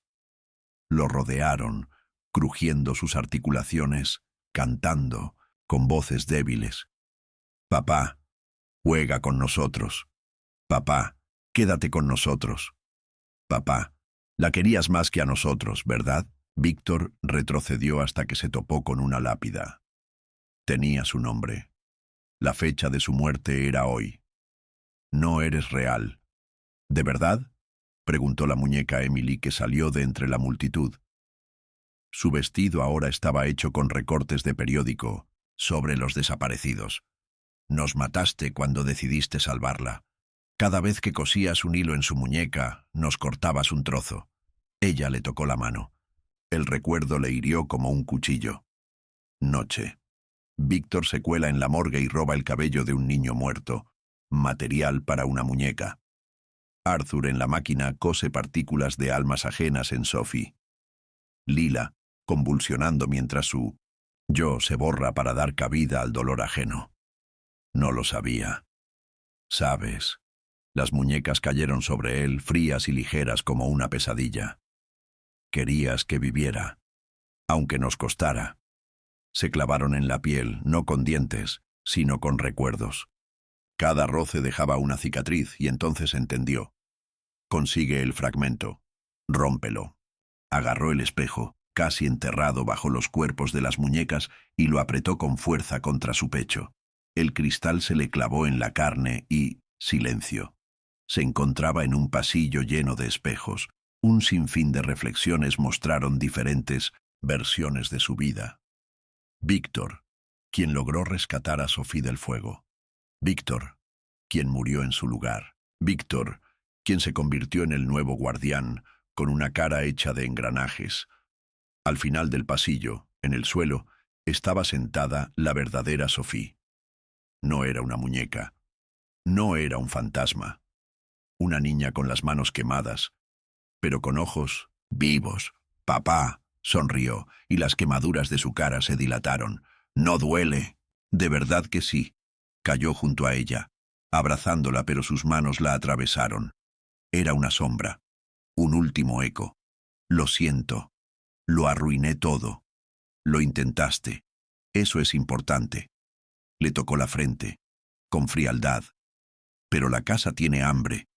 Lo rodearon, crujiendo sus articulaciones, cantando, con voces débiles. Papá, juega con nosotros. Papá, quédate con nosotros. Papá, la querías más que a nosotros, ¿verdad? Víctor retrocedió hasta que se topó con una lápida. Tenía su nombre. La fecha de su muerte era hoy. No eres real. ¿De verdad?, preguntó la muñeca Emily, que salió de entre la multitud. Su vestido ahora estaba hecho con recortes de periódico sobre los desaparecidos. Nos mataste cuando decidiste salvarla. Cada vez que cosías un hilo en su muñeca, nos cortabas un trozo. Ella le tocó la mano. El recuerdo le hirió como un cuchillo. Noche. Víctor se cuela en la morgue y roba el cabello de un niño muerto, material para una muñeca. Arthur en la máquina cose partículas de almas ajenas en Sophie. Lila, convulsionando mientras su yo se borra para dar cabida al dolor ajeno. No lo sabía. Sabes, las muñecas cayeron sobre él frías y ligeras como una pesadilla. Querías que viviera, aunque nos costara. Se clavaron en la piel, no con dientes, sino con recuerdos. Cada roce dejaba una cicatriz y entonces entendió. Consigue el fragmento. Rómpelo. Agarró el espejo, casi enterrado bajo los cuerpos de las muñecas, y lo apretó con fuerza contra su pecho. El cristal se le clavó en la carne y, silencio. Se encontraba en un pasillo lleno de espejos. Un sinfín de reflexiones mostraron diferentes versiones de su vida. Víctor, quien logró rescatar a Sophie del fuego. Víctor, quien murió en su lugar. Víctor, quien se convirtió en el nuevo guardián, con una cara hecha de engranajes. Al final del pasillo, en el suelo, estaba sentada la verdadera Sophie. No era una muñeca. No era un fantasma. Una niña con las manos quemadas, pero con ojos vivos. Papá, sonrió, y las quemaduras de su cara se dilataron. No duele. De verdad que sí. Cayó junto a ella, abrazándola, pero sus manos la atravesaron. Era una sombra, un último eco. Lo siento. Lo arruiné todo. Lo intentaste. Eso es importante. Le tocó la frente, con frialdad. Pero la casa tiene hambre.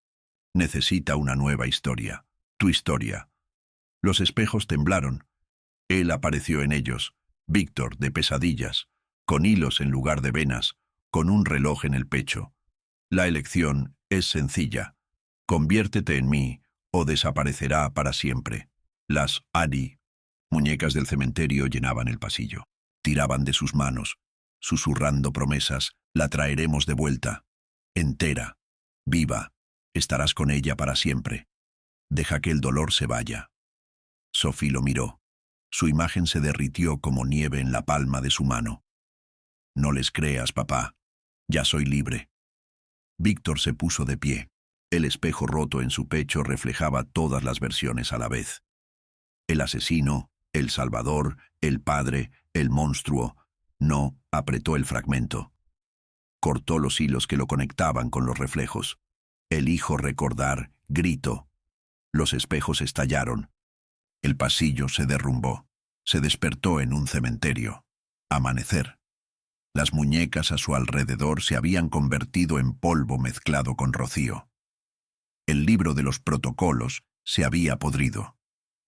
Necesita una nueva historia. Tu historia. Los espejos temblaron. Él apareció en ellos, Víctor, de pesadillas, con hilos en lugar de venas, con un reloj en el pecho. La elección es sencilla. Conviértete en mí o desaparecerá para siempre. Las Adi, muñecas del cementerio, llenaban el pasillo. Tiraban de sus manos, susurrando promesas. La traeremos de vuelta. Entera. Viva. Estarás con ella para siempre. Deja que el dolor se vaya. Sophie lo miró. Su imagen se derritió como nieve en la palma de su mano. No les creas, papá. Ya soy libre. Víctor se puso de pie. El espejo roto en su pecho reflejaba todas las versiones a la vez. El asesino, el salvador, el padre, el monstruo. No, apretó el fragmento. Cortó los hilos que lo conectaban con los reflejos. Elijo recordar, grito. Los espejos estallaron. El pasillo se derrumbó. Se despertó en un cementerio. Amanecer. Las muñecas a su alrededor se habían convertido en polvo mezclado con rocío. El libro de los protocolos se había podrido.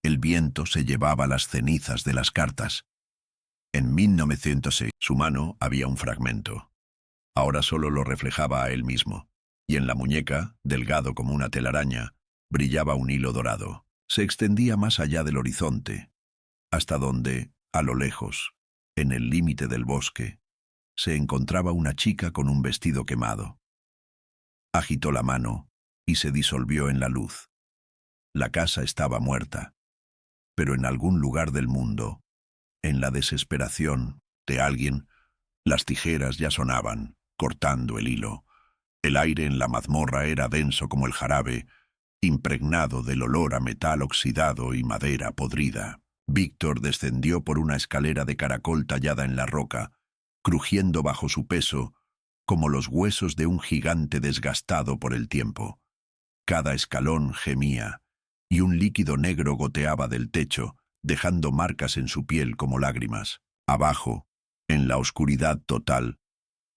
El viento se llevaba las cenizas de las cartas. En 1906, su mano había un fragmento. Ahora solo lo reflejaba a él mismo. Y en la muñeca, delgado como una telaraña, brillaba un hilo dorado. Se extendía más allá del horizonte, hasta donde, a lo lejos, en el límite del bosque, se encontraba una chica con un vestido quemado. Agitó la mano y se disolvió en la luz. La casa estaba muerta, pero en algún lugar del mundo, en la desesperación de alguien, las tijeras ya sonaban, cortando el hilo. El aire en la mazmorra era denso como el jarabe, impregnado del olor a metal oxidado y madera podrida. Víctor descendió por una escalera de caracol tallada en la roca, crujiendo bajo su peso, como los huesos de un gigante desgastado por el tiempo. Cada escalón gemía, y un líquido negro goteaba del techo, dejando marcas en su piel como lágrimas. Abajo, en la oscuridad total,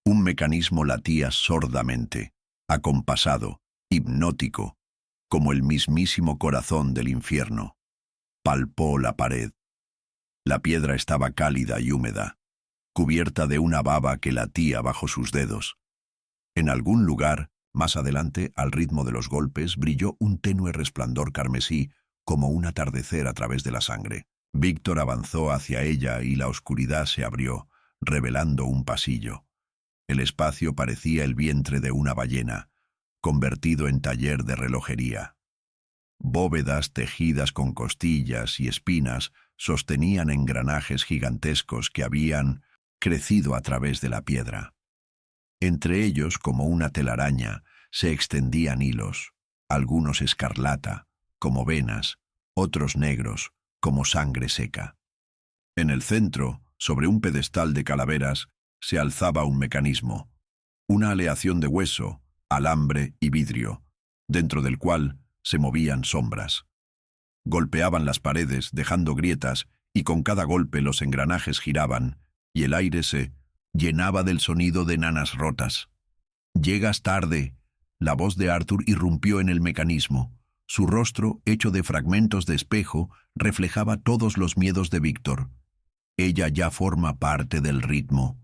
un mecanismo latía sordamente, acompasado, hipnótico, como el mismísimo corazón del infierno. Palpó la pared. La piedra estaba cálida y húmeda, cubierta de una baba que latía bajo sus dedos. En algún lugar, más adelante, al ritmo de los golpes, brilló un tenue resplandor carmesí, como un atardecer a través de la sangre. Víctor avanzó hacia ella y la oscuridad se abrió, revelando un pasillo. El espacio parecía el vientre de una ballena, convertido en taller de relojería. Bóvedas tejidas con costillas y espinas sostenían engranajes gigantescos que habían crecido a través de la piedra. Entre ellos, como una telaraña, se extendían hilos, algunos escarlata, como venas, otros negros, como sangre seca. En el centro, sobre un pedestal de calaveras, se alzaba un mecanismo, una aleación de hueso, alambre y vidrio, dentro del cual se movían sombras. Golpeaban las paredes, dejando grietas, y con cada golpe los engranajes giraban, y el aire se llenaba del sonido de nanas rotas. «Llegas tarde», la voz de Arthur irrumpió en el mecanismo. Su rostro, hecho de fragmentos de espejo, reflejaba todos los miedos de Víctor. «Ella ya forma parte del ritmo».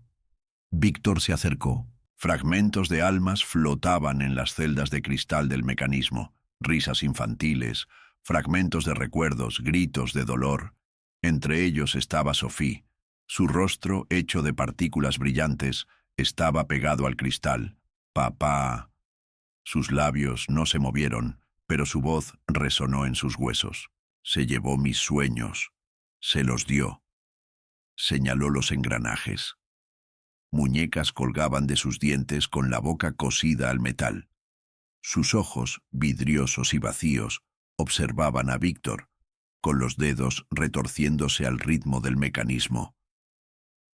Víctor se acercó. Fragmentos de almas flotaban en las celdas de cristal del mecanismo, risas infantiles, fragmentos de recuerdos, gritos de dolor. Entre ellos estaba Sophie. Su rostro, hecho de partículas brillantes, estaba pegado al cristal. «Papá». Sus labios no se movieron, pero su voz resonó en sus huesos. «Se llevó mis sueños. Se los dio». Señaló los engranajes. Muñecas colgaban de sus dientes con la boca cosida al metal. Sus ojos, vidriosos y vacíos, observaban a Víctor, con los dedos retorciéndose al ritmo del mecanismo.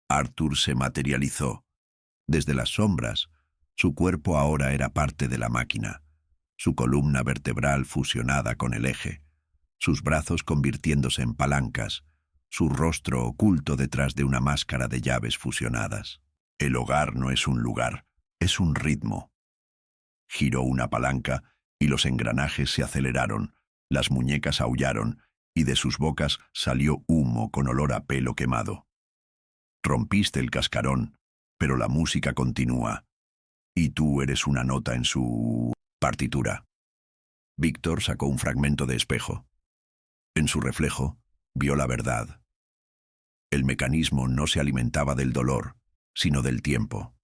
Arthur se materializó. Desde las sombras, su cuerpo ahora era parte de la máquina, su columna vertebral fusionada con el eje, sus brazos convirtiéndose en palancas, su rostro oculto detrás de una máscara de llaves fusionadas. El hogar no es un lugar, es un ritmo. Giró una palanca y los engranajes se aceleraron, las muñecas aullaron y de sus bocas salió humo con olor a pelo quemado. Rompiste el cascarón, pero la música continúa, y tú eres una nota en su partitura. Víctor sacó un fragmento de espejo. En su reflejo, vio la verdad. El mecanismo no se alimentaba del dolor, sino del tiempo.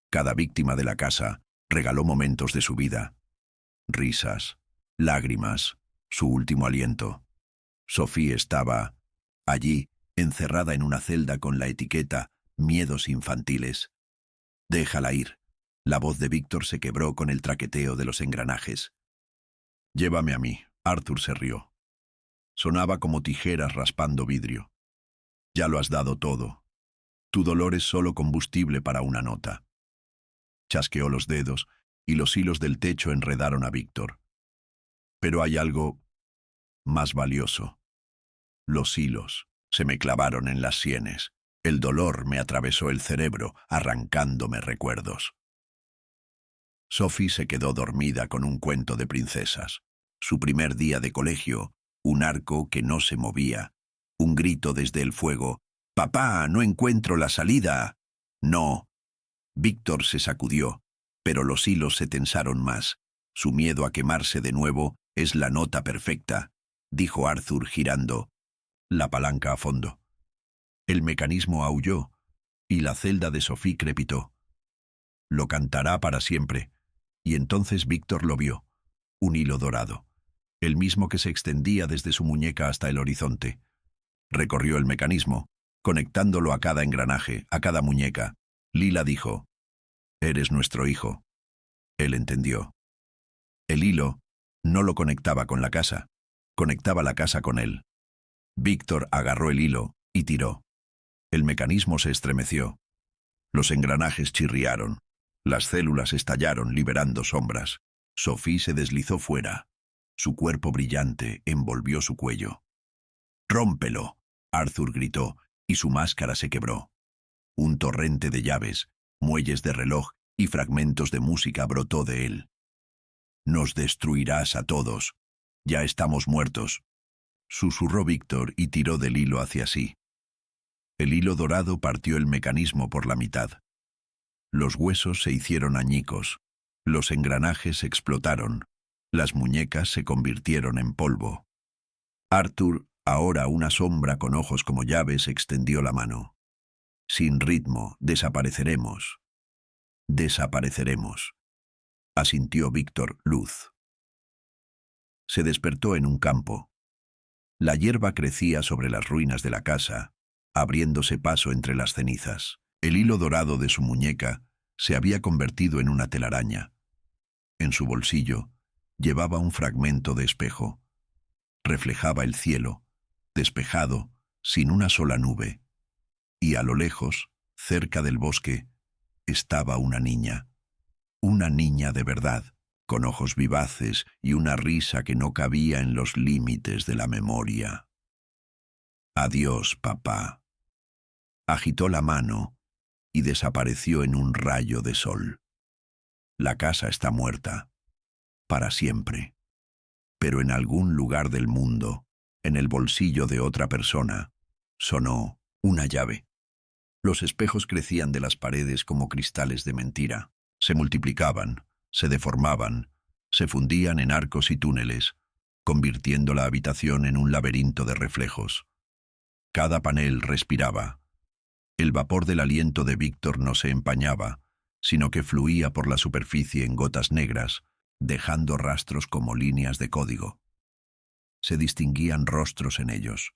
Cada víctima de la casa regaló momentos de su vida. Risas, lágrimas, su último aliento. Sophie estaba Allí, encerrada en una celda con la etiqueta «Miedos infantiles». «Déjala ir». La voz de Víctor se quebró con el traqueteo de los engranajes. «Llévame a mí». Arthur se rió. Sonaba como tijeras raspando vidrio. «Ya lo has dado todo. Tu dolor es solo combustible para una nota». Chasqueó los dedos y los hilos del techo enredaron a Víctor. «Pero hay algo más valioso». Los hilos se me clavaron en las sienes. El dolor me atravesó el cerebro, arrancándome recuerdos. Sophie se quedó dormida con un cuento de princesas. Su primer día de colegio, un arco que no se movía, un grito desde el fuego. «¡Papá, no encuentro la salida!». «No». Víctor se sacudió, pero los hilos se tensaron más. Su miedo a quemarse de nuevo es la nota perfecta, dijo Arthur girando la palanca a fondo. El mecanismo aulló y la celda de Sophie crepitó. «Lo cantará para siempre». Y entonces Víctor lo vio, un hilo dorado, el mismo que se extendía desde su muñeca hasta el horizonte. Recorrió el mecanismo, conectándolo a cada engranaje, a cada muñeca. Lila dijo: «Eres nuestro hijo». Él entendió. El hilo no lo conectaba con la casa, conectaba la casa con él. Víctor agarró el hilo y tiró. El mecanismo se estremeció. Los engranajes chirriaron. Las células estallaron liberando sombras. Sophie se deslizó fuera. Su cuerpo brillante envolvió su cuello. «¡Rómpelo!», Arthur gritó, y su máscara se quebró. Un torrente de llaves, muelles de reloj y fragmentos de música brotó de él. «Nos destruirás a todos. Ya estamos muertos», susurró Víctor y tiró del hilo hacia sí. El hilo dorado partió el mecanismo por la mitad. Los huesos se hicieron añicos, los engranajes explotaron, las muñecas se convirtieron en polvo. Arthur, ahora una sombra con ojos como llaves, extendió la mano. «Sin ritmo, desapareceremos. Desapareceremos», asintió Víctor Luz. Se despertó en un campo. La hierba crecía sobre las ruinas de la casa, abriéndose paso entre las cenizas. El hilo dorado de su muñeca se había convertido en una telaraña. En su bolsillo llevaba un fragmento de espejo. Reflejaba el cielo, despejado, sin una sola nube. Y a lo lejos, cerca del bosque, estaba una niña de verdad, con ojos vivaces y una risa que no cabía en los límites de la memoria. «Adiós, papá». Agitó la mano y desapareció en un rayo de sol. La casa está muerta, para siempre. Pero en algún lugar del mundo, en el bolsillo de otra persona, sonó una llave. Los espejos crecían de las paredes como cristales de mentira. Se multiplicaban, se deformaban, se fundían en arcos y túneles, convirtiendo la habitación en un laberinto de reflejos. Cada panel respiraba. El vapor del aliento de Víctor no se empañaba, sino que fluía por la superficie en gotas negras, dejando rastros como líneas de código. Se distinguían rostros en ellos.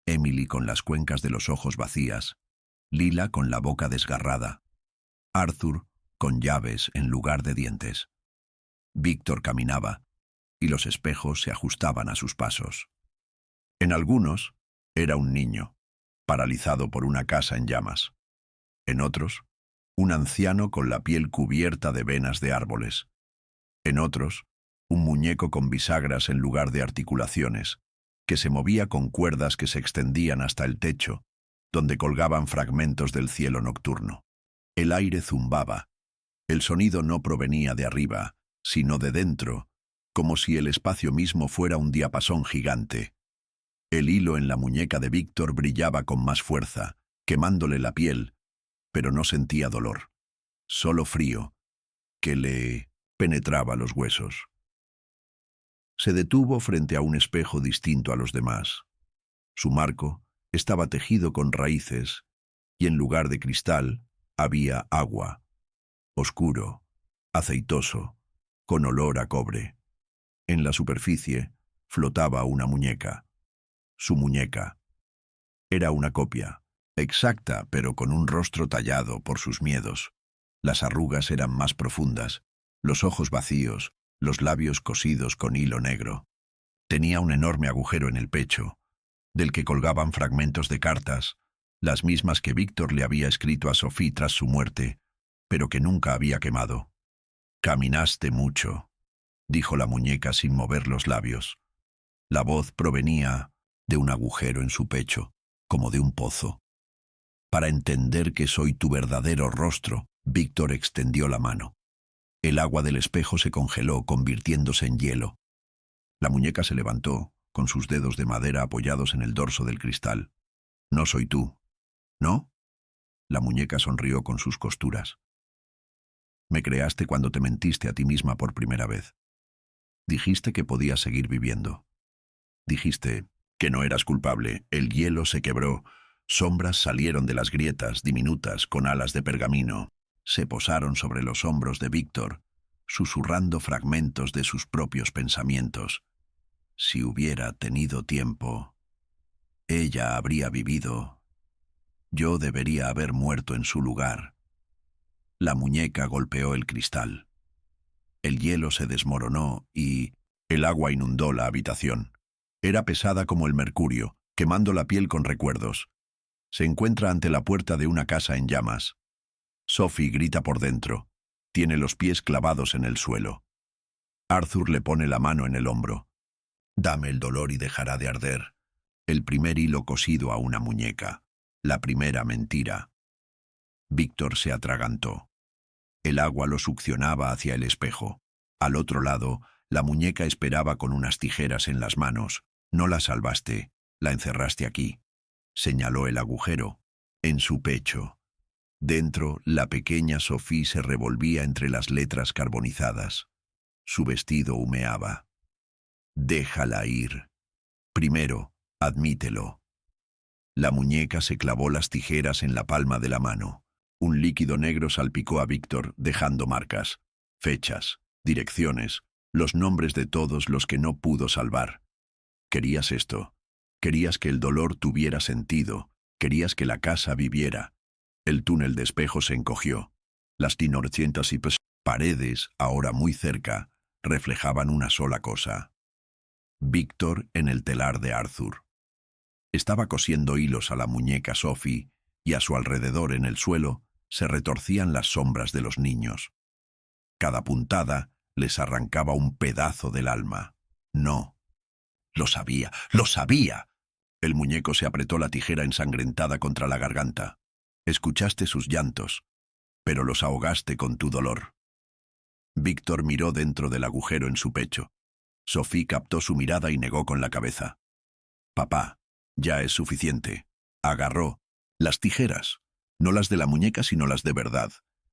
Emily con las cuencas de los ojos vacías, Lila con la boca desgarrada, Arthur con llaves en lugar de dientes. Víctor caminaba, y los espejos se ajustaban a sus pasos. En algunos era un niño, paralizado por una casa en llamas. En otros, un anciano con la piel cubierta de venas de árboles. En otros, un muñeco con bisagras en lugar de articulaciones, que se movía con cuerdas que se extendían hasta el techo, donde colgaban fragmentos del cielo nocturno. El aire zumbaba. El sonido no provenía de arriba, sino de dentro, como si el espacio mismo fuera un diapasón gigante. El hilo en la muñeca de Víctor brillaba con más fuerza, quemándole la piel, pero no sentía dolor, solo frío, que le penetraba los huesos. Se detuvo frente a un espejo distinto a los demás. Su marco estaba tejido con raíces, y en lugar de cristal había agua, oscuro, aceitoso, con olor a cobre. En la superficie flotaba una muñeca, su muñeca, Era una copia, exacta, pero con un rostro tallado por sus miedos. Las arrugas eran más profundas, los ojos vacíos, los labios cosidos con hilo negro. Tenía un enorme agujero en el pecho, del que colgaban fragmentos de cartas, las mismas que Víctor le había escrito a Sophie tras su muerte, pero que nunca había quemado. «Caminaste mucho», dijo la muñeca sin mover los labios. La voz provenía de un agujero en su pecho, como de un pozo. «Para entender que soy tu verdadero rostro», Víctor extendió la mano. El agua del espejo se congeló, convirtiéndose en hielo. La muñeca se levantó, con sus dedos de madera apoyados en el dorso del cristal. «No soy tú, ¿no?» La muñeca sonrió con sus costuras. «Me creaste cuando te mentiste a ti misma por primera vez. Dijiste que podías seguir viviendo. Dijiste que no eras culpable. El hielo se quebró. Sombras salieron de las grietas, diminutas, con alas de pergamino. Se posaron sobre los hombros de Víctor, susurrando fragmentos de sus propios pensamientos. Si hubiera tenido tiempo, ella habría vivido. Yo debería haber muerto en su lugar». La muñeca golpeó el cristal. El hielo se desmoronó y el agua inundó la habitación. Era pesada como el mercurio, quemando la piel con recuerdos. Se encuentra ante la puerta de una casa en llamas. Sophie grita por dentro. Tiene los pies clavados en el suelo. Arthur le pone la mano en el hombro. «Dame el dolor y dejará de arder». El primer hilo cosido a una muñeca. La primera mentira. Víctor se atragantó. El agua lo succionaba hacia el espejo. Al otro lado, la muñeca esperaba con unas tijeras en las manos. «No la salvaste, la encerraste aquí», señaló el agujero. En su pecho. Dentro, la pequeña Sophie se revolvía entre las letras carbonizadas. Su vestido humeaba. «Déjala ir. Primero, admítelo». La muñeca se clavó las tijeras en la palma de la mano. Un líquido negro salpicó a Víctor, dejando marcas, fechas, direcciones, los nombres de todos los que no pudo salvar. «Querías esto. Querías que el dolor tuviera sentido. Querías que la casa viviera». El túnel de espejo se encogió. Las 900 paredes, ahora muy cerca, reflejaban una sola cosa. Víctor en el telar de Arthur. Estaba cosiendo hilos a la muñeca Sophie y a su alrededor en el suelo se retorcían las sombras de los niños. Cada puntada les arrancaba un pedazo del alma. «No. Lo sabía, lo sabía». El muñeco se apretó la tijera ensangrentada contra la garganta. «Escuchaste sus llantos, pero los ahogaste con tu dolor». Víctor miró dentro del agujero en su pecho. Sophie captó su mirada y negó con la cabeza. «Papá, ya es suficiente». Agarró las tijeras, no las de la muñeca sino las de verdad,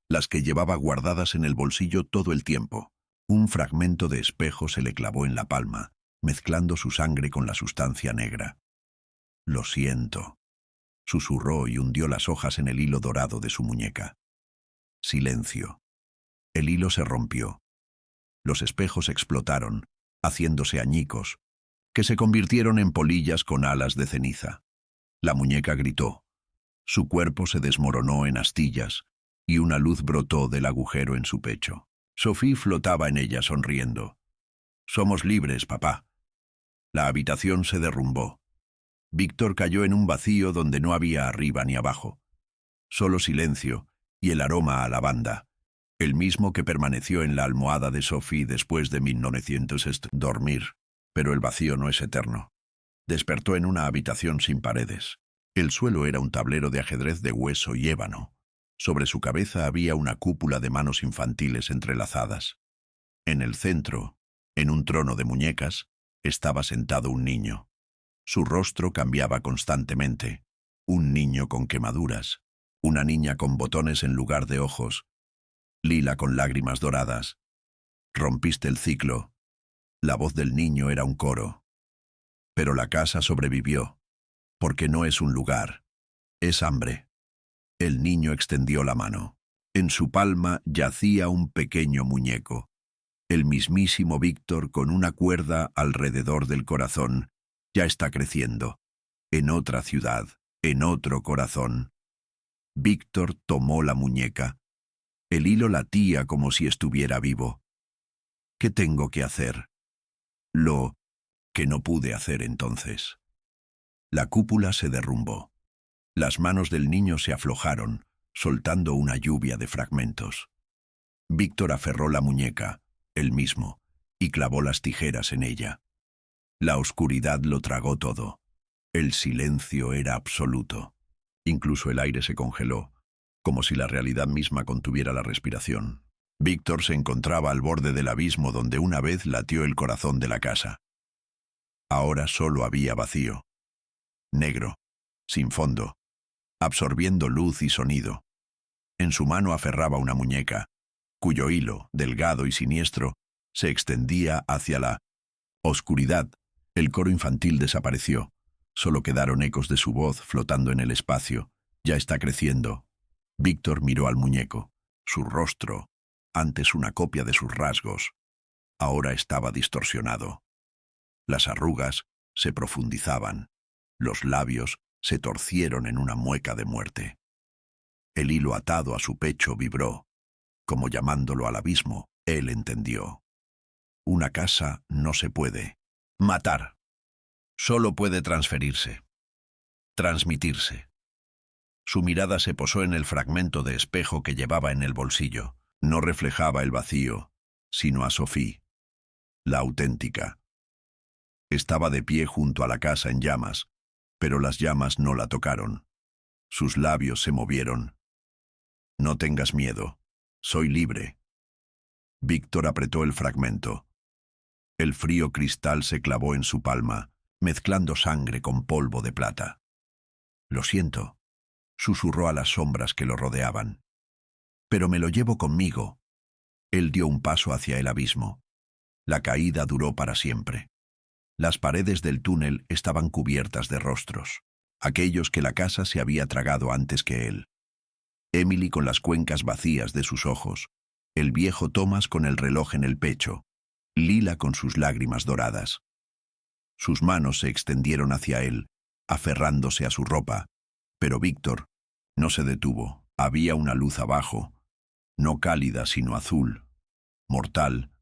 las que llevaba guardadas en el bolsillo todo el tiempo. Un fragmento de espejo se le clavó en la palma, mezclando su sangre con la sustancia negra. «Lo siento», susurró y hundió las hojas en el hilo dorado de su muñeca. Silencio. El hilo se rompió. Los espejos explotaron, haciéndose añicos, que se convirtieron en polillas con alas de ceniza. La muñeca gritó. Su cuerpo se desmoronó en astillas, y una luz brotó del agujero en su pecho. Sophie flotaba en ella sonriendo. «Somos libres, papá». La habitación se derrumbó. Víctor cayó en un vacío donde no había arriba ni abajo. Solo silencio y el aroma a lavanda, el mismo que permaneció en la almohada de Sophie después de 1900 dormir. Pero el vacío no es eterno. Despertó en una habitación sin paredes. El suelo era un tablero de ajedrez de hueso y ébano. Sobre su cabeza había una cúpula de manos infantiles entrelazadas. En el centro, en un trono de muñecas, estaba sentado un niño. Su rostro cambiaba constantemente. Un niño con quemaduras, una niña con botones en lugar de ojos, lila con lágrimas doradas. Rompiste el ciclo. La voz del niño era un coro. Pero la casa sobrevivió, porque no es un lugar, es hambre. El niño extendió la mano. En su palma yacía un pequeño muñeco, el mismísimo Víctor con una cuerda alrededor del corazón. Ya está creciendo, en otra ciudad, en otro corazón. Víctor tomó la muñeca. El hilo latía como si estuviera vivo. ¿Qué tengo que hacer? Lo que no pude hacer entonces. La cúpula se derrumbó. Las manos del niño se aflojaron, soltando una lluvia de fragmentos. Víctor aferró la muñeca, él mismo, y clavó las tijeras en ella. La oscuridad lo tragó todo. El silencio era absoluto. Incluso el aire se congeló, como si la realidad misma contuviera la respiración. Víctor se encontraba al borde del abismo donde una vez latió el corazón de la casa. Ahora solo había vacío. Negro, sin fondo, absorbiendo luz y sonido. En su mano aferraba una muñeca, cuyo hilo, delgado y siniestro, se extendía hacia la oscuridad. El coro infantil desapareció. Solo quedaron ecos de su voz flotando en el espacio. Ya está creciendo. Víctor miró al muñeco. Su rostro, antes una copia de sus rasgos, ahora estaba distorsionado. Las arrugas se profundizaban. Los labios se torcieron en una mueca de muerte. El hilo atado a su pecho vibró, como llamándolo al abismo. Él entendió. Una casa no se puede matar. Solo puede transferirse, transmitirse. Su mirada se posó en el fragmento de espejo que llevaba en el bolsillo. No reflejaba el vacío, sino a Sophie, la auténtica. Estaba de pie junto a la casa en llamas, pero las llamas no la tocaron. Sus labios se movieron. No tengas miedo, soy libre. Víctor apretó el fragmento. El frío cristal se clavó en su palma, mezclando sangre con polvo de plata. Lo siento, susurró a las sombras que lo rodeaban. Pero me lo llevo conmigo. Él dio un paso hacia el abismo. La caída duró para siempre. Las paredes del túnel estaban cubiertas de rostros, aquellos que la casa se había tragado antes que él. Emily con las cuencas vacías de sus ojos, el viejo Thomas con el reloj en el pecho, Lila con sus lágrimas doradas. Sus manos se extendieron hacia él, aferrándose a su ropa, pero Víctor no se detuvo. Había una luz abajo, no cálida sino azul, mortal,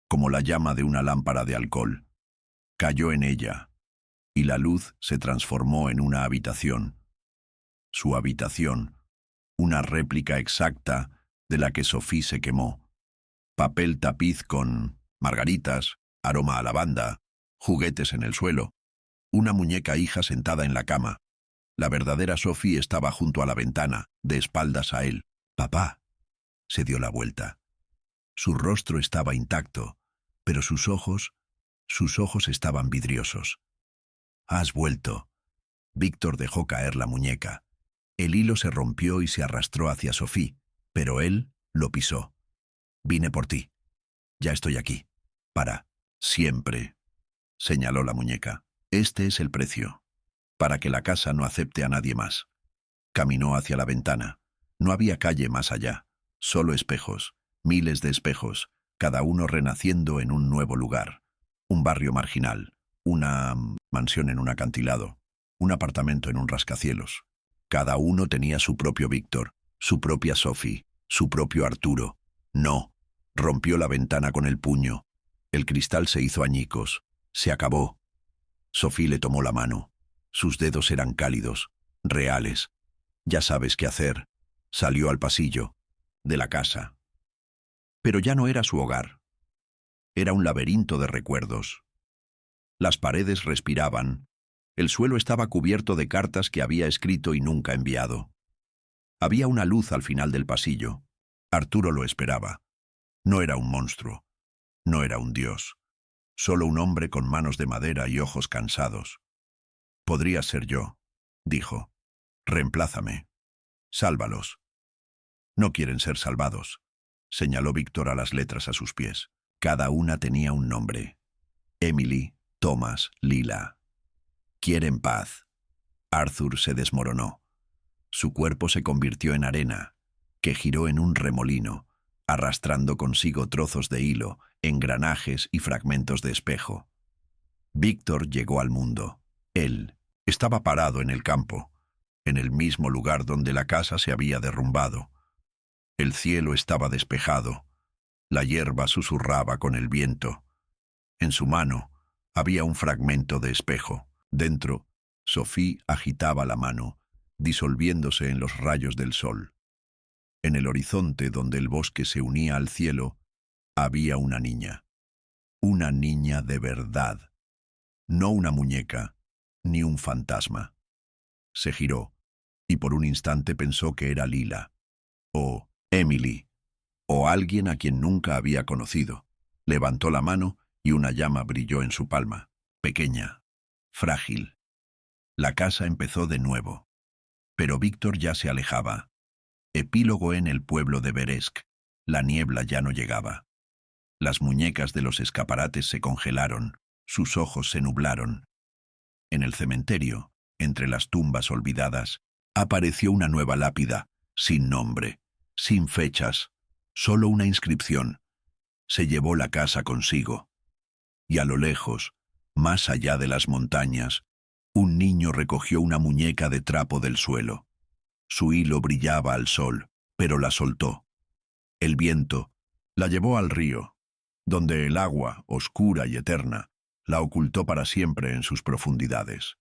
como la llama de una lámpara de alcohol. Cayó en ella, y la luz se transformó en una habitación. Su habitación, una réplica exacta de la que Sophie se quemó. Papel tapiz con margaritas, aroma a lavanda, juguetes en el suelo, una muñeca hija sentada en la cama. La verdadera Sophie estaba junto a la ventana, de espaldas a él. «Papá», se dio la vuelta. Su rostro estaba intacto, pero sus ojos estaban vidriosos. «Has vuelto». Víctor dejó caer la muñeca. El hilo se rompió y se arrastró hacia Sophie, pero él lo pisó. «Vine por ti. Ya estoy aquí. Para siempre», señaló la muñeca. «Este es el precio, para que la casa no acepte a nadie más». Caminó hacia la ventana. No había calle más allá, solo espejos, miles de espejos, cada uno renaciendo en un nuevo lugar. Un barrio marginal, una mansión en un acantilado, un apartamento en un rascacielos. Cada uno tenía su propio Víctor, su propia Sophie, su propio Arturo. «No», rompió la ventana con el puño. El cristal se hizo añicos. Se acabó. Sophie le tomó la mano. Sus dedos eran cálidos, reales. «Ya sabes qué hacer». Salió al pasillo, de la casa. Pero ya no era su hogar. Era un laberinto de recuerdos. Las paredes respiraban. El suelo estaba cubierto de cartas que había escrito y nunca enviado. Había una luz al final del pasillo. Arturo lo esperaba. No era un monstruo. No era un dios. Solo un hombre con manos de madera y ojos cansados. «Podría ser yo», dijo. «Reemplázame. Sálvalos». «No quieren ser salvados», señaló Víctor a las letras a sus pies. Cada una tenía un nombre. Emily, Thomas, Lila. «Quieren paz». Arthur se desmoronó. Su cuerpo se convirtió en arena, que giró en un remolino, arrastrando consigo trozos de hilo, engranajes y fragmentos de espejo. Víctor llegó al mundo. Él estaba parado en el campo, en el mismo lugar donde la casa se había derrumbado. El cielo estaba despejado, la hierba susurraba con el viento. En su mano había un fragmento de espejo. Dentro, Sophie agitaba la mano, disolviéndose en los rayos del sol. En el horizonte donde el bosque se unía al cielo, había una niña. Una niña de verdad. No una muñeca, ni un fantasma. Se giró, y por un instante pensó que era Lila, o Emily, o alguien a quien nunca había conocido. Levantó la mano y una llama brilló en su palma, pequeña, frágil. La casa empezó de nuevo. Pero Víctor ya se alejaba. Epílogo en el pueblo de Beresk. La niebla ya no llegaba. Las muñecas de los escaparates se congelaron, sus ojos se nublaron. En el cementerio, entre las tumbas olvidadas, apareció una nueva lápida, sin nombre, sin fechas, solo una inscripción. Se llevó la casa consigo. Y a lo lejos, más allá de las montañas, un niño recogió una muñeca de trapo del suelo. Su hilo brillaba al sol, pero la soltó. El viento la llevó al río, donde el agua, oscura y eterna, la ocultó para siempre en sus profundidades.